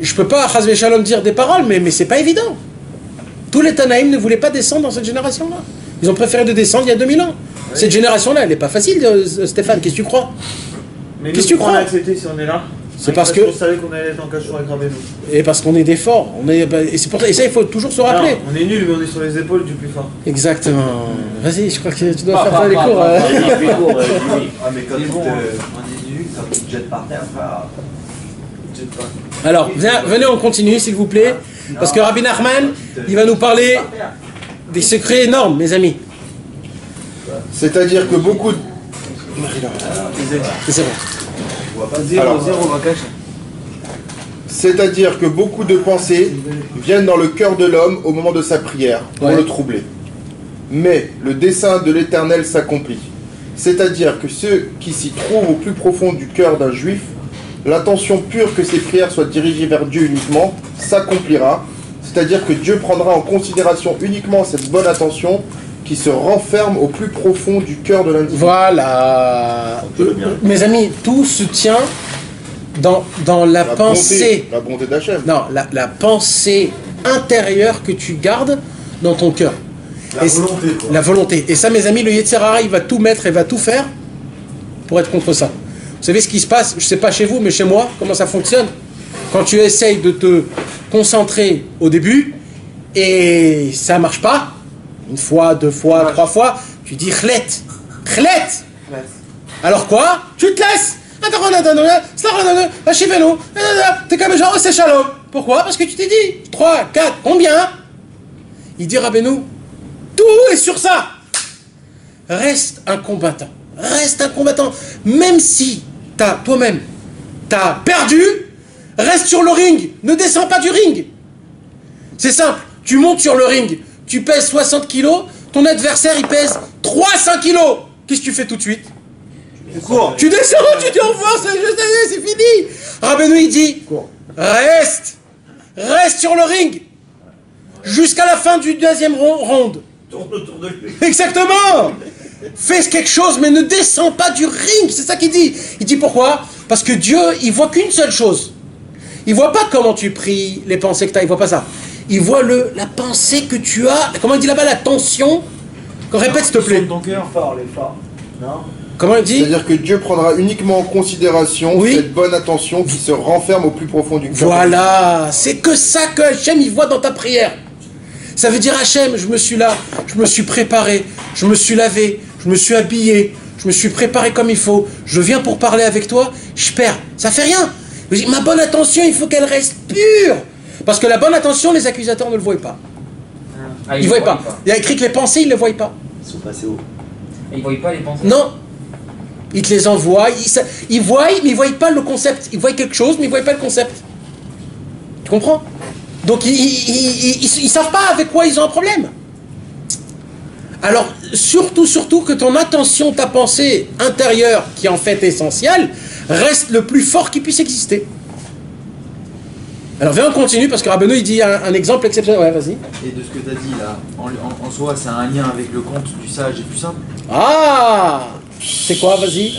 Je peux pas Chas Shalom dire des paroles, mais c'est pas évident. Tous les Tanaïm ne voulaient pas descendre dans cette génération-là. Ils ont préféré de descendre il y a 2000 ans. Cette génération-là, elle n'est pas facile, Stéphane. Qu'est-ce que tu crois? Mais qu'est-ce que tu crois? On a accepté si on est là. C'est parce que. On savait qu'on allait être en cachot avec Rabbeinu. Et parce qu'on est des forts. Et c'est pour ça. Et ça, il faut toujours se rappeler. Non, on est nul, mais on est sur les épaules du plus fort. Exactement. Vas-y, je crois que tu dois faire les cours. Ah, mais quand on est nul, quand tu te jettes par terre, Alors, venez, on continue, s'il vous plaît. Parce que Rabbi Nachman, il va nous parler des secrets énormes, mes amis. C'est-à-dire que beaucoup de... C'est bon. C'est-à-dire que beaucoup de pensées viennent dans le cœur de l'homme au moment de sa prière pour le troubler. Mais le dessein de l'Éternel s'accomplit. C'est-à-dire que ceux qui s'y trouvent au plus profond du cœur d'un juif, l'intention pure que ses prières soient dirigées vers Dieu uniquement s'accomplira. C'est-à-dire que Dieu prendra en considération uniquement cette bonne intention qui se renferme au plus profond du cœur de l'individu. Voilà. Mes amis, tout se tient dans la pensée. La bonté d'Hachem. Non, la pensée intérieure que tu gardes dans ton cœur. Volonté, quoi. La volonté. Et ça, mes amis, le Yetzer Hara, il va tout mettre et va tout faire pour être contre ça. Vous savez ce qui se passe? Je ne sais pas chez vous, mais chez moi, comment ça fonctionne? Quand tu essayes de te concentrer au début et ça ne marche pas, une fois, deux fois, trois fois, tu dis chlet. Alors quoi? Tu te laisses. T'es comme genre, c'est shalom. Pourquoi? Parce que tu t'es dit 3, 4, combien? Il dit Rabbeinu, tout est sur ça. Reste un combattant. Reste un combattant. Même si toi-même, t'as perdu, reste sur le ring. Ne descends pas du ring. C'est simple. Tu montes sur le ring. Tu pèses 60 kilos. Ton adversaire, il pèse 300 kilos. Qu'est-ce que tu fais tout de suite? Tu descends, tu dis au revoir, c'est fini. Rabbeinu, il dit, reste sur le ring. Jusqu'à la fin du deuxième round. Tourne autour de lui. Exactement. Fais quelque chose, mais ne descends pas du ring. C'est ça qu'il dit. Il dit pourquoi? Parce que Dieu, il voit qu'une seule chose. Il voit pas comment tu pries, les pensées que tu as. Il voit pas ça. Il voit la pensée que tu as. Comment il dit là-bas? La tension. Répète, s'il te plaît. Ton cœur fort, les forts. Non. Comment il dit? C'est-à-dire que Dieu prendra uniquement en considération cette bonne intention qui se renferme au plus profond du cœur. Voilà. C'est que ça que Hachem, il voit dans ta prière. Ça veut dire Hachem, je me suis là, je me suis préparé, je me suis lavé, je me suis habillé, je me suis préparé comme il faut, je viens pour parler avec toi, je perds. Ça fait rien. Ma bonne intention, il faut qu'elle reste pure. Parce que la bonne intention, les accusateurs ne le voient pas. Ils ne voient pas. Il y a écrit que les pensées, ils ne les voient pas. Ils sont passés haut. Ils ne voient pas les pensées? Non. Ils te les envoient, ils voient, mais ils ne voient pas le concept. Ils voient quelque chose, mais ils ne voient pas le concept. Tu comprends? Donc ils savent pas avec quoi ils ont un problème. Alors surtout que ton attention, ta pensée intérieure, qui est en fait essentielle, reste le plus fort qui puisse exister. Alors viens, on continue parce que Rabbeinu il dit un exemple exceptionnel. Ouais, vas-y. Et de ce que tu as dit là, en soi, c'est un lien avec le conte du sage et du simple. Ah, c'est quoi? Vas-y.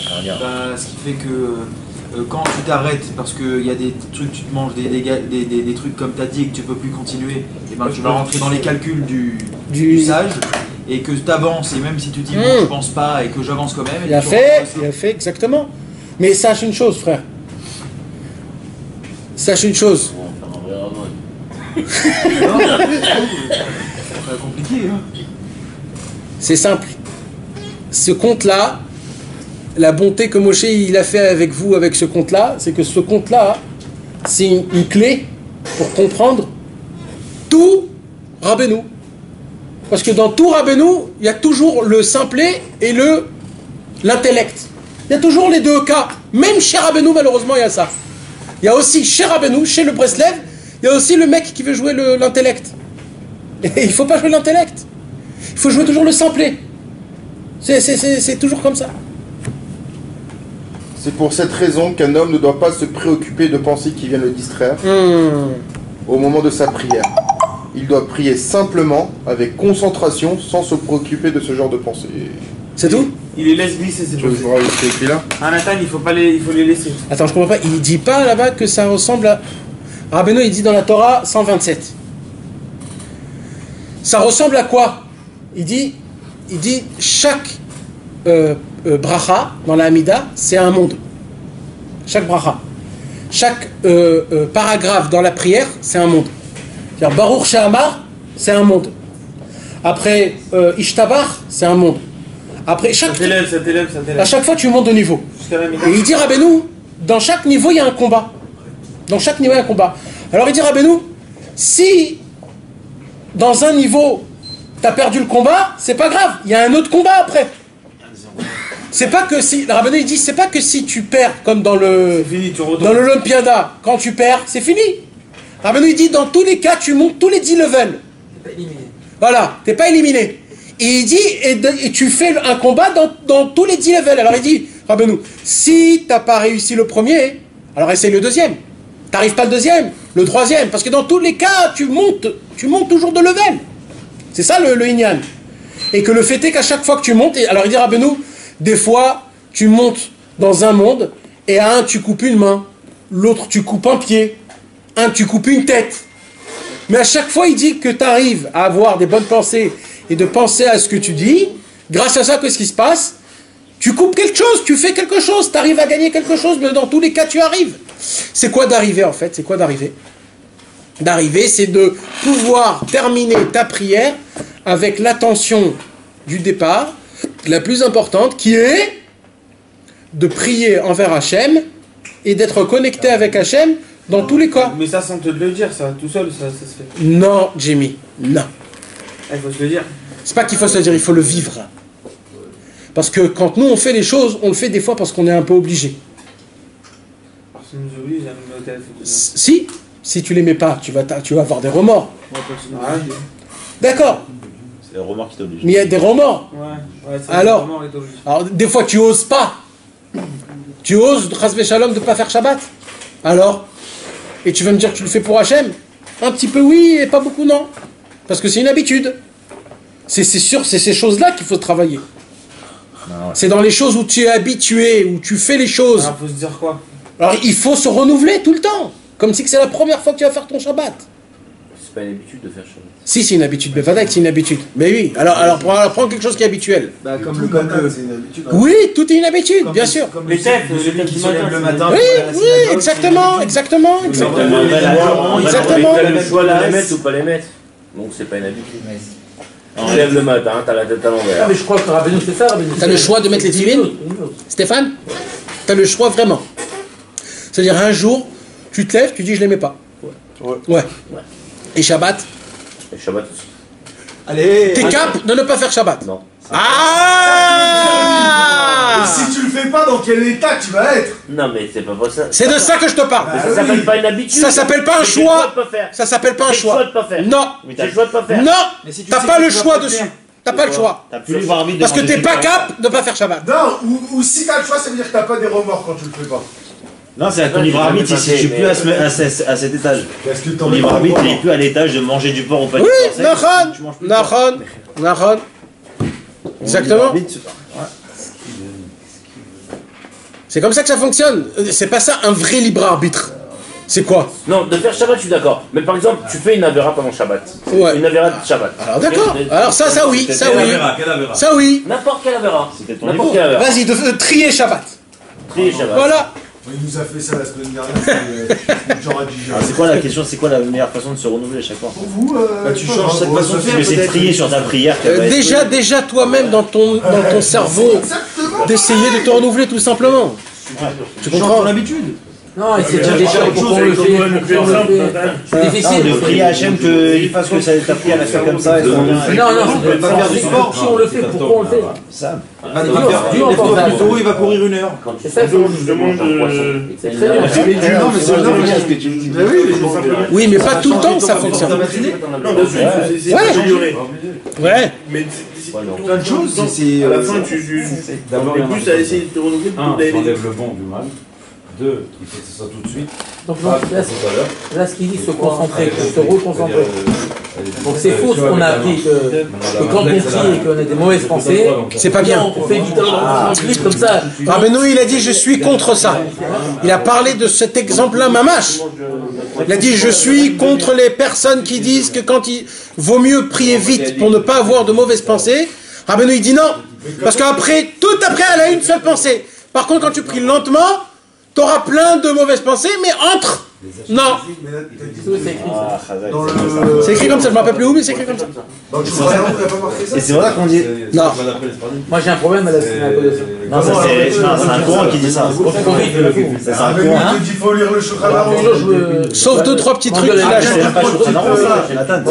Ce qui fait que quand tu t'arrêtes parce qu'il y a des trucs, tu te manges des trucs comme tu as dit et que tu peux plus continuer, et ben tu vas rentrer dans les calculs du sage et que tu avances, et même si tu dis bon, je pense pas et que j'avance quand même. Il a fait exactement. Mais sache une chose, frère. Sache une chose. C'est compliqué, hein. C'est simple. Ce compte-là, la bonté que Moshe il a fait avec vous, avec ce compte-là, c'est que ce compte-là, c'est une clé pour comprendre tout Rabbeinu. Parce que dans tout Rabbeinu, il y a toujours le simplet et l'intellect. Il y a toujours les deux cas. Même chez Rabbeinu, malheureusement, il y a ça. Il y a aussi chez Rabbeinu, chez le Breslev, Il y a aussi le mec qui veut jouer l'intellect. Et il faut pas jouer l'intellect. Il faut jouer toujours le samplé. C'est toujours comme ça. C'est pour cette raison qu'un homme ne doit pas se préoccuper de pensées qui viennent le distraire au moment de sa prière. Il doit prier simplement, avec concentration, sans se préoccuper de ce genre de pensées. C'est tout? Il les laisse glisser, c'est possible. C'est écrit là. Ah, Nathan, il faut les laisser. Attends, je comprends pas. Il dit pas là-bas que ça ressemble à... Rabbeinu, il dit dans la Torah 127. Ça ressemble à quoi? Il dit chaque bracha dans la Hamida, c'est un monde. Chaque bracha. Chaque paragraphe dans la prière, c'est un monde. C'est-à-dire Baruch She'amar, c'est un monde. Après Ishtabar, c'est un monde. Après chaque... Ça t'élève. À chaque fois, tu montes de niveau. Et il dit Rabbeinu, dans chaque niveau, il y a un combat. Dans chaque niveau, il y a un combat. Alors il dit Rabbeinu, si dans un niveau, tu as perdu le combat, c'est pas grave. Il y a un autre combat après. C'est pas que si... Rabbeinu, il dit, c'est pas que si tu perds, comme dans l'Olympiada, quand tu perds, c'est fini. Rabbeinu, il dit, dans tous les cas, tu montes tous les 10 levels. T'es pas éliminé. Voilà, t'es pas éliminé. Et il dit, et tu fais un combat dans tous les 10 levels. Alors il dit, Rabbeinu, si t'as pas réussi le premier, alors essaye le deuxième. T'arrives pas le deuxième, le troisième, parce que dans tous les cas, tu montes toujours de level. C'est ça le Inyan. Et que le fait est qu'à chaque fois que tu montes, alors il dit Rabbeinu, des fois, tu montes dans un monde, et à un, tu coupes une main, l'autre, tu coupes un pied, un, tu coupes une tête. Mais à chaque fois, il dit que tu arrives à avoir des bonnes pensées et de penser à ce que tu dis. Grâce à ça, qu'est-ce qui se passe? Tu coupes quelque chose, tu fais quelque chose, tu arrives à gagner quelque chose, mais dans tous les cas, tu arrives. C'est quoi d'arriver, en fait? C'est quoi d'arriver? D'arriver, c'est de pouvoir terminer ta prière avec l'attention du départ, la plus importante, qui est de prier envers Hachem et d'être connecté avec Hachem dans tous les cas. Mais ça, sans te le dire, ça, tout seul, ça se fait. Non, Jimmy, non. Il faut se le dire. C'est pas qu'il faut se le dire, il faut le vivre. Parce que quand nous, on fait les choses, on le fait des fois parce qu'on est un peu obligé. Personne nous oblige à nous mettre au téléphone. Si tu les mets pas, tu vas avoir des remords. D'accord. C'est le remords qui t'oblige. Mais il y a des remords. Ouais, alors, des fois, tu oses pas. Tu oses, Chasvé Shalom, de pas faire Shabbat. Alors, et tu vas me dire que tu le fais pour Hachem? Un petit peu oui, et pas beaucoup non. Parce que c'est une habitude. C'est sûr, c'est ces choses-là qu'il faut travailler. C'est dans les choses où tu es habitué, où tu fais les choses. Alors, faut se dire quoi? Alors, il faut se renouveler tout le temps. Comme si c'est la première fois que tu vas faire ton Shabbat. C'est pas une habitude de faire Shabbat. Si, c'est une habitude. Mais c'est une habitude. Mais oui. Alors prends quelque chose qui est habituel. Bah, comme c'est une habitude. Oui, tout est une habitude, bien sûr. Comme les têtes, celui qui se lève le matin. Oui, exactement. Exactement. Tu as le choix de les mettre ou pas les mettre. Donc c'est pas une habitude. Tu te lèves le matin, t'as la tête à l'envers. Ah, mais je crois que Rabbeinu, c'est ça, Rabbeinu. T'as le choix de mettre les tefilines, Stéphane? T'as le choix vraiment. C'est-à-dire un jour, tu te lèves, tu dis je les mets pas. Ouais. Et Shabbat? Et Shabbat aussi. Allez. T'es cap de ne pas faire Shabbat? Non. Et si tu le fais pas, dans quel état tu vas être? Non, mais c'est pas pour ça. C'est de ça que je te parle. Mais ça s'appelle pas une habitude. Ça s'appelle pas un choix. Ça s'appelle pas un choix. T'as le choix de pas faire. Non. Mais t'as le choix de pas faire. Non. T'as pas le choix dessus. T'as pas le choix. Parce que t'es pas cap de pas faire Shabbat. Non, ou si t'as le choix, ça veut dire que t'as pas des remords quand tu le fais pas. Non, c'est à ton libre arbitre, si je suis plus à cet étage. Ton libre arbitre, il est plus à l'étage de manger du porc ou pas du porc. Oui, Nahon. Exactement. C'est comme ça que ça fonctionne. C'est pas ça un vrai libre arbitre. C'est quoi? Non, de faire Shabbat, je suis d'accord. Mais par exemple, tu fais une Avera pendant Shabbat. Ouais. Une Avera de Shabbat. Alors d'accord. Alors ça oui. Ça oui. N'importe quelle Avera. N'importe quelle Avera. Vas-y, de trier Shabbat. Trier Shabbat. Voilà. Il nous a fait ça la semaine dernière. C'est quoi la question? C'est quoi la meilleure façon de se renouveler chaque fois? Pour vous, tu changes cette façon de faire. Parce que c'est trier sur ta prière. Déjà toi-même dans ton cerveau, d'essayer de te renouveler tout simplement. Tu comprends? Ton habitude. Non, et c'est déjà des choses pour qu'on le fait. C'est difficile. De prier à Hachem qu'il fasse que ça t'a pris à la faire comme ça. Non, c'est pas faire du sport. Si on le fait, pourquoi on le fait? Ça. Il va courir 1 heure. C'est ça, Je demande. c'est très bien. Oui, mais pas tout le temps ça fonctionne. Non, bien sûr, c'est amélioré. Ouais. Mais Plein de choses, à la fin, tu es plus à essayer de te renouveler pour d'aller. Enlève le bon du mal. 2, il faut que ce soit tout de suite. Donc là, ce qu'il dit, se concentrer, se reconcentrer. Donc c'est faux ce qu'on a appris, que quand on prie et qu'on a des mauvaises pensées, c'est pas bien. On fait vite comme ça. Rabbeinu, il a dit je suis contre ça. Il a parlé de cet exemple-là, Mamash. Il a dit je suis contre les personnes qui disent que quand il vaut mieux prier vite pour ne pas avoir de mauvaises pensées. Rabbeinu, il dit non. Parce qu'après, tout après, elle a une seule pensée. Par contre, quand tu pries lentement, tu auras plein de mauvaises pensées, mais entre. Non. C'est écrit comme ça, je ne me rappelle plus où, mais c'est écrit comme ça. Et c'est vrai qu'on dit. Non. Moi j'ai un problème à cause de ça. Non, ça c'est un courant qui dit ça. C'est un courant. Il dit faut lire le Shulchan Aruch. Sauf 2-3 petits trucs qu'il a achetés.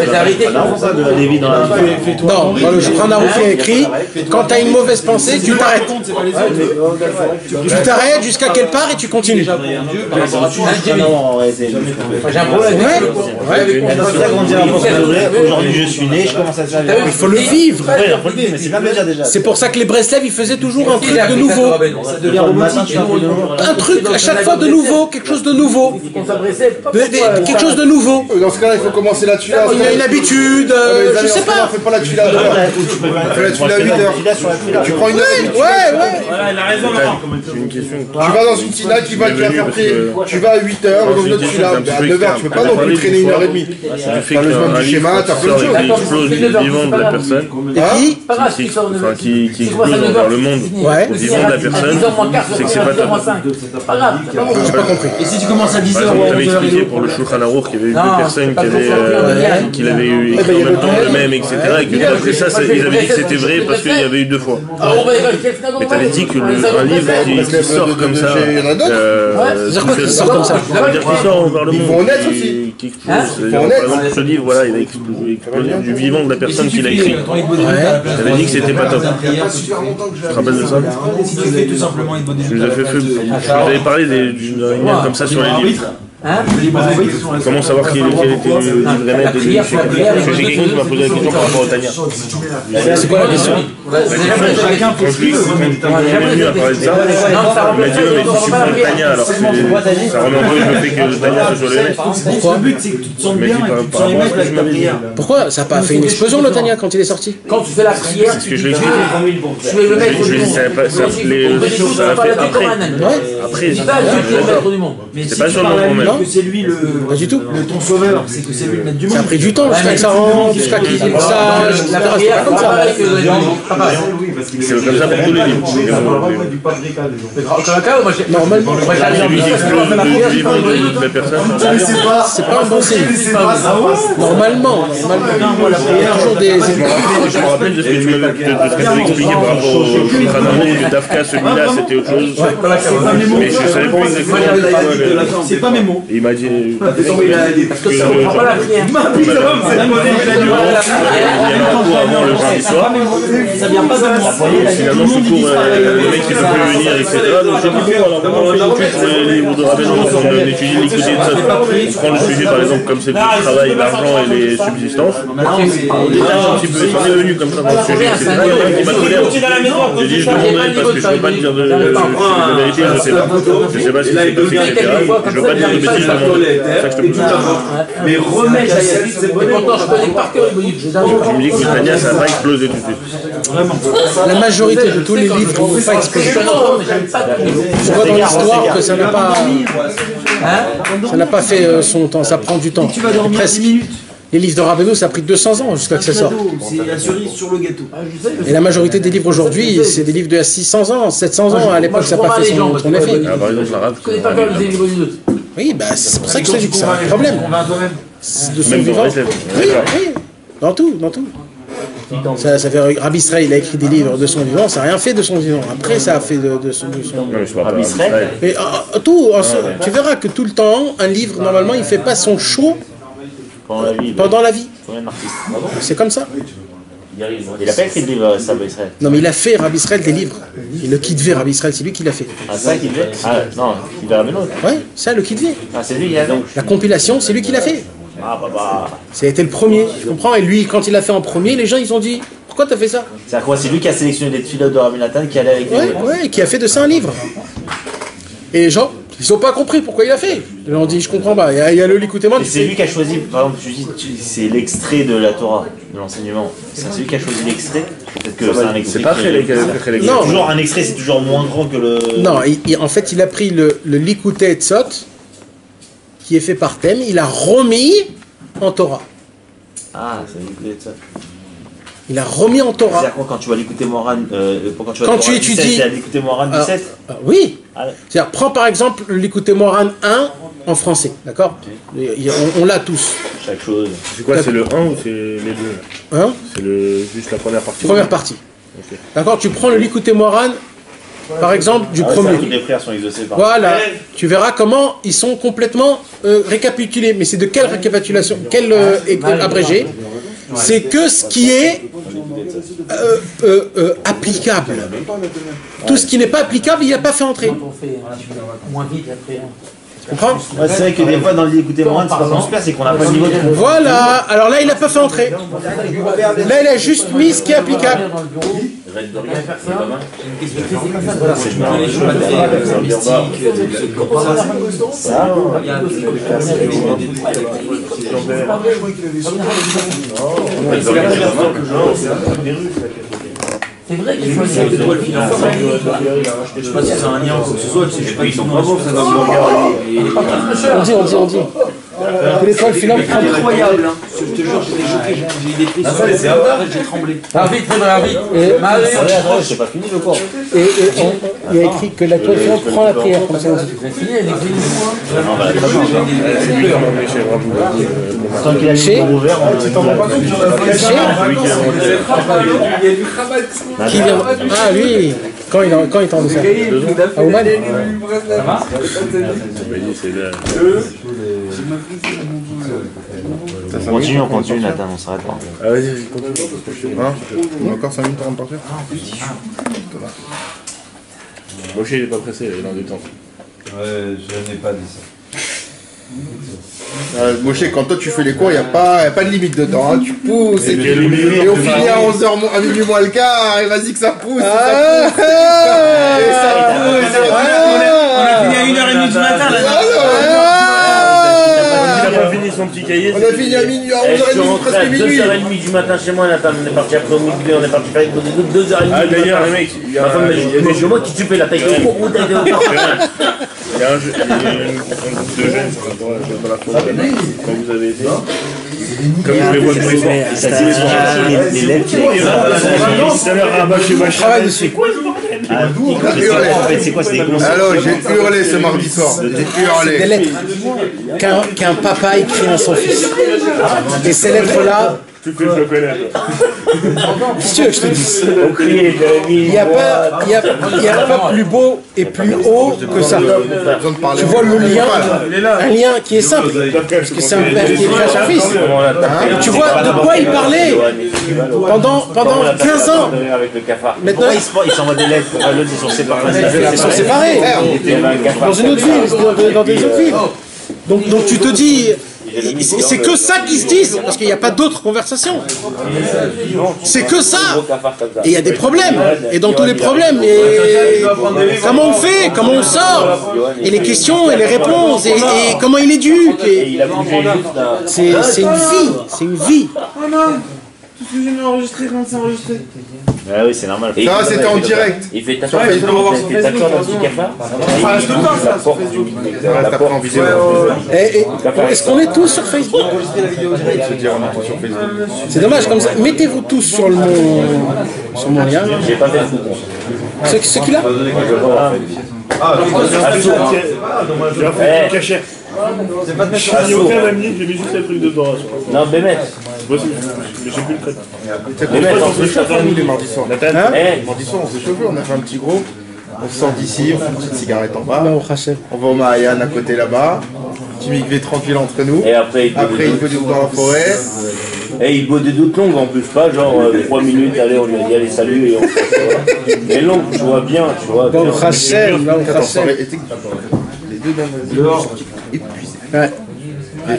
J'ai arrêté. Non, dans le Shulchan Aruch il y a écrit quand tu as une mauvaise pensée, tu t'arrêtes. Tu t'arrêtes jusqu'à quelle part et tu continues. J'ai un problème. Aujourd'hui je suis né, je commence à servir. Il faut le vivre. Mais c'est pas bien déjà. C'est pour ça que les Breslev ils faisaient toujours un truc de nouveau. Un truc à chaque fois de nouveau, quelque chose de nouveau. Quelque chose de nouveau. Dans ce cas-là, il faut commencer la tuila. Il y a une habitude, je sais pas. On fait pas la tuila à 2h. On fait la tuila à 8h. Tu prends une heure et demie. Ouais. Voilà, il a raison, c'est une question. Tu vas dans une tina, tu vas tu vas à 8h, dans notre tuila. À 9h, tu peux pas non plus traîner 1h30. Dans le même du schéma, t'as plein de choses. Qui explose le vivant de la personne. Qui explose dans le monde au vivant de la personne, c'est que c'est pas top. J'ai pas compris. Et si tu commences à 10h, par exemple, tu avais expliqué pour le Shulchan Aruch qu'il y avait eu 2 personnes qui l'avaient eu écrit en même temps le même, etc. Et que après ça, ils avaient dit que c'était vrai parce qu'il y avait eu 2 fois. Mais tu avais dit que un livre qui sort comme ça, ça veut dire qu'il sort vers le monde, qui explose. Par exemple, ce livre, voilà, il a explosé du vivant de la personne qui l'a écrit. Tu avais dit que c'était pas top. Tu te rappelles de ça? Si tu fais tout simplement une bonne Je vous avais parlé d'une réunion comme ça sur les livres. Comment savoir quel était le remède de l'huile? Parce que j'ai quelqu'un qui m'a posé la question par rapport au Tania. C'est quoi la question? Quand je lui ai venu à parler de ça, il m'a dit mais si tu prends le Tania, alors ça remet en cause le fait que le Tania ce soit le remède. Pourquoi? Le but c'est que tu te sens bien, tu te sens bien avec ta prière. Pourquoi? Ça n'a pas fait une explosion le Tania quand il est sorti? Quand tu fais la prière, C'est ce que je l'ai expliqué. tu veux le maître Je du lui ai dit monde. ça a fait après. Après, Tu vas le maître du monde. c'est pas sur le moment même. Que c'est lui Pas du tout. ton sauveur, c'est que c'est lui le maître du monde. Ça a pris du temps jusqu'à que ça rentre, jusqu'à qu'il ça. La prière, comme ça. C'est comme ça pour tous les livres. Normalement, C'est lui qui explose le vivant de la personne. c'est pas un bon signe. Normalement, il y a toujours des. Je me rappelle de ce que tu m'avais expliqué par rapport au Shulchan Aruch, que Dafka, celui-là, c'était autre chose. Mais je savais pas exactement. C'est pas mes mots. Et il m'a dit. Parce que ça ne prend pas la prière. Il y a un cours avant le jeudi soir. Ça vient pas de moi. Finalement, ce cours, le mec qui peut plus venir, etc. Donc j'ai dit bon, alors comment on fait tout de suite les livres de Rabbeinu, on étudie l'écouter de ça. On prend le sujet par exemple comme c'est le travail, l'argent et les subsistances. On détache un petit peu, ça est venu comme ça dans le sujet, etc. Il y en a un qui m'a colère. J'ai dit je demanderai parce que je ne peux pas dire de vérité, je ne sais pas. Je ne sais pas si c'est passé, etc. Je ne veux pas dire de bêtises, je demanderai. C'est ça que je te peux. Mais remets la série, c'est bon. Pourtant, je connais par cœur le livre. Je me dis que le Tania, ça va exploser tout de suite. La majorité de tous les livres ne vont pas exploser. Je vois dans l'histoire que ça n'a pas fait son temps, ça prend du temps. Tu vas dormir 10 minutes. Les livres de Rabbeinu, ça a pris 200 ans jusqu'à que ça sorte. C'est la cerise sur le gâteau. Et la majorité des livres aujourd'hui, c'est des livres de 600 ans, 700 ans. À l'époque, ça n'a pas fait son effet. Par exemple, l'arabe. Je connais pas encore les livres du doute. Oui, bah, c'est pour ça que je te dis que c'est un problème. De son Même dans vivant. les élèves. Oui, dans tout, dans tout. Ça fait Rabbi Israël, il a écrit des livres de son vivant, ça n'a rien fait de son vivant. Après, ça a fait de son. Rabbi Israël. Mais tout, tu verras que tout le temps, un livre, normalement, il ne fait pas son show pendant la vie. C'est comme ça. Il n'a pas écrit de livre, Rabbi Israël. Non, mais il a fait Rabbi Israël des livres. Et le Kitvé, Rabbi Israël, c'est lui qui l'a fait. Ah, ça, Kitvé? Ah, non, Kitvé Rabbeinu. Oui, ça, le Kitvé. Ah, c'est lui qui a fait. La compilation, c'est lui qui l'a fait. Ah, bah. C'était le premier, tu comprends? Et lui, quand il l'a fait en premier, les gens, ils ont dit, pourquoi t'as fait ça? C'est quoi? C'est lui qui a sélectionné des filotes de Rabbi Nathan qui allait avec lui. Ouais, qui a fait de ça un livre. Et les gens, ils n'ont pas compris pourquoi il a fait. Ils ont dit, je comprends pas. Il y a le l'écoutez-moi. Et c'est lui qui a choisi, par exemple, c'est l'extrait de la Torah, de l'enseignement. C'est lui qui a choisi l'extrait. Peut-être que c'est un extrait. C'est pas très légal. Non, toujours un extrait, c'est toujours moins grand que le. Non, en fait, il a pris le Likutei Etzot, qui est fait par thème, il a remis en Torah. Ah, c'est l'écouter de ça. Il a remis en Torah. C'est-à-dire quand tu vas l'écouter Moran, quand tu étudies, c'est à l'écouter Moran 17. Oui. C'est-à-dire, prends par exemple l'écouter Moran 1 en français, d'accord? On l'a tous. Chaque chose. C'est quoi? C'est le 1 ou c'est les deux? Hein? C'est juste la première partie. Première partie. Okay. D'accord. Tu prends le l'écouter Moran. Par exemple, du premier. Tous les frères sont exaucés par. Voilà. Tu verras comment ils sont complètement récapitulés. Mais c'est de quelle récapitulation? Quel abrégé? C'est que ce qui est applicable. Tout ce qui n'est pas applicable, il n'a pas fait entrer. Moins vite après. Tu comprends? Ouais, c'est vrai que des fois dans l'écouter Moran, c'est pas vraiment super, c'est qu'on n'a pas le niveau de. Voilà. Alors là, il n'a pas fait entrer. Là, il a juste mis ce qui est applicable. C'est vrai qu'il faut essayer de l'étoile filante. Je sais pas si c'est un lien ou quoi que ce soit, je sais pas, ils sont pas bons, ça On dit. L'étoile filante incroyable, hein. Je te jure, j'étais choqué, j'ai eu des frissons, j'ai tremblé. Vite. C'est pas fini le cours. Et il y a écrit que l'étoile filante prend la prière. Comme ça. Tant qu'il a les cours ouverts, tu t'en rends pas compte qu'il y en a pas Qui vient? Ah, lui. Quand il t'en dit ça? À Ouman? Ça va? On continue, Nathan, on s'arrête pas. Ah, vas-y, continue. On a encore 5 minutes avant de partir. Moshe, il est pas pressé, il est dans du temps. Ouais, je n'ai pas dit ça. Moshe, quand toi tu fais les cours, il n'y a pas de limite de temps. Hein. Tu pousses et on finit à 11h à minuit moins le quart. Et vas-y que ça pousse. Ça pousse. On a fini à 1h30 du matin là. Il a pas fini son petit cahier. On a fini à minuit, à 11h30, presque minuit. 2h30 du matin chez moi, Nathan, on est parti après au midi, on est parti faire une 2h30. Ah d'ailleurs, les mecs, il y a ma femme m'a dit, mais c'est moi qui tu fais la taille de cours ou taille de cours. Il y a un groupe de jeunes dans la forêt, quand vous avez été. Comme je les vois tous les soirs. Les lèvres qui Je travaille dessus. C'est quoi? C'est des Alors, j'ai hurlé ce mardi soir. J'ai hurlé. Des lettres qu'un papa écrit à son fils. Et ces lettres-là. Tu peux le connaître. Qu'est-ce que tu veux que je te dise? Il n'y a pas plus beau et plus haut que ça. Tu vois le lien, un lien qui est simple, parce que c'est un père qui écrit à son fils. Tu vois de quoi il parlait pendant 15 ans. Maintenant, ils s'envoient des lettres, l'autre ils sont séparés. Ils sont séparés. Dans une autre ville, dans des autres villes. Donc tu te dis. C'est que ça qu'ils se disent, parce qu'il n'y a pas d'autres conversations. C'est que ça. Et il y a des problèmes. Et dans tous les problèmes, comment on fait? Comment on sort? Et les questions et les réponses. Et comment il éduque. C'est une vie. C'est une vie. Oh non! Tout ce que j'ai enregistré quand c'est enregistré. Ah oui, c'est normal. Ça, c'était en direct. Il fait ta Sur Facebook. dans le petit cafard. Enfin, je te parle ça sur Facebook. T'as pas en vidéo. Est-ce qu'on est tous sur Facebook? C'est dommage comme ça. Mettez-vous tous sur mon lien. J'ai pas fait le coup. Ce qu'il a? J'ai un faux cachet. C'est pas de mettre J'ai aucun ami, j'ai mis juste les trucs de Dora. Non, Bémet. Moi aussi, mais j'ai plus le crédit. Bémet, on se chauffe nous les mardis soirs. Nathan, Mardi soir, on s'est chauffé, on a fait un petit groupe. On sort d'ici, on fait une petite cigarette en bas. On va au Mahayan à côté là-bas. Petit migvé tranquille entre nous. Et après, il peut du dans la forêt. Et il boit des doutes longues en plus, pas genre 3 minutes, allez, on lui a dit allez, salut, et on fait. Mais longue, tu vois bien, tu vois. Dans le Rachel, dans le Rachel. Les deux dehors, épuisés. Ouais. Eh,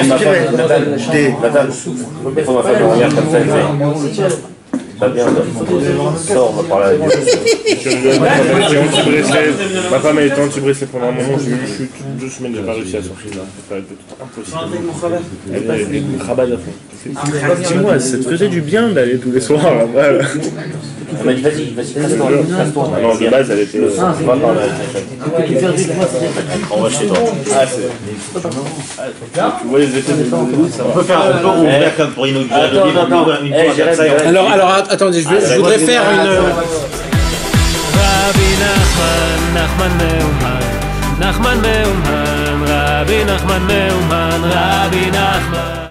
ma femme, Nathan, il faut ma femme regarde comme ça, elle fait. Pas bien, sors, on va parler avec Dieu. Ma femme elle était anti-bracelet pendant un moment, j'ai eu une chute, 2 semaines, j'ai pas réussi à sortir là. Impossible. Elle est rabat à fond. Dis-moi, ça te faisait du bien d'aller tous les soirs là-bas. Elle m'a dit vas-y, casse-toi. Non, de base elle était. On va parler avec ta femme. On va chez toi. Ah, c'est. Tu vois les effets de ça va. On peut rouvrir comme pour inaugurer. Alors, attendez, je voudrais faire une... Nachman Meumann, Rabbi Nachman Meumann, Rabbi Nachman.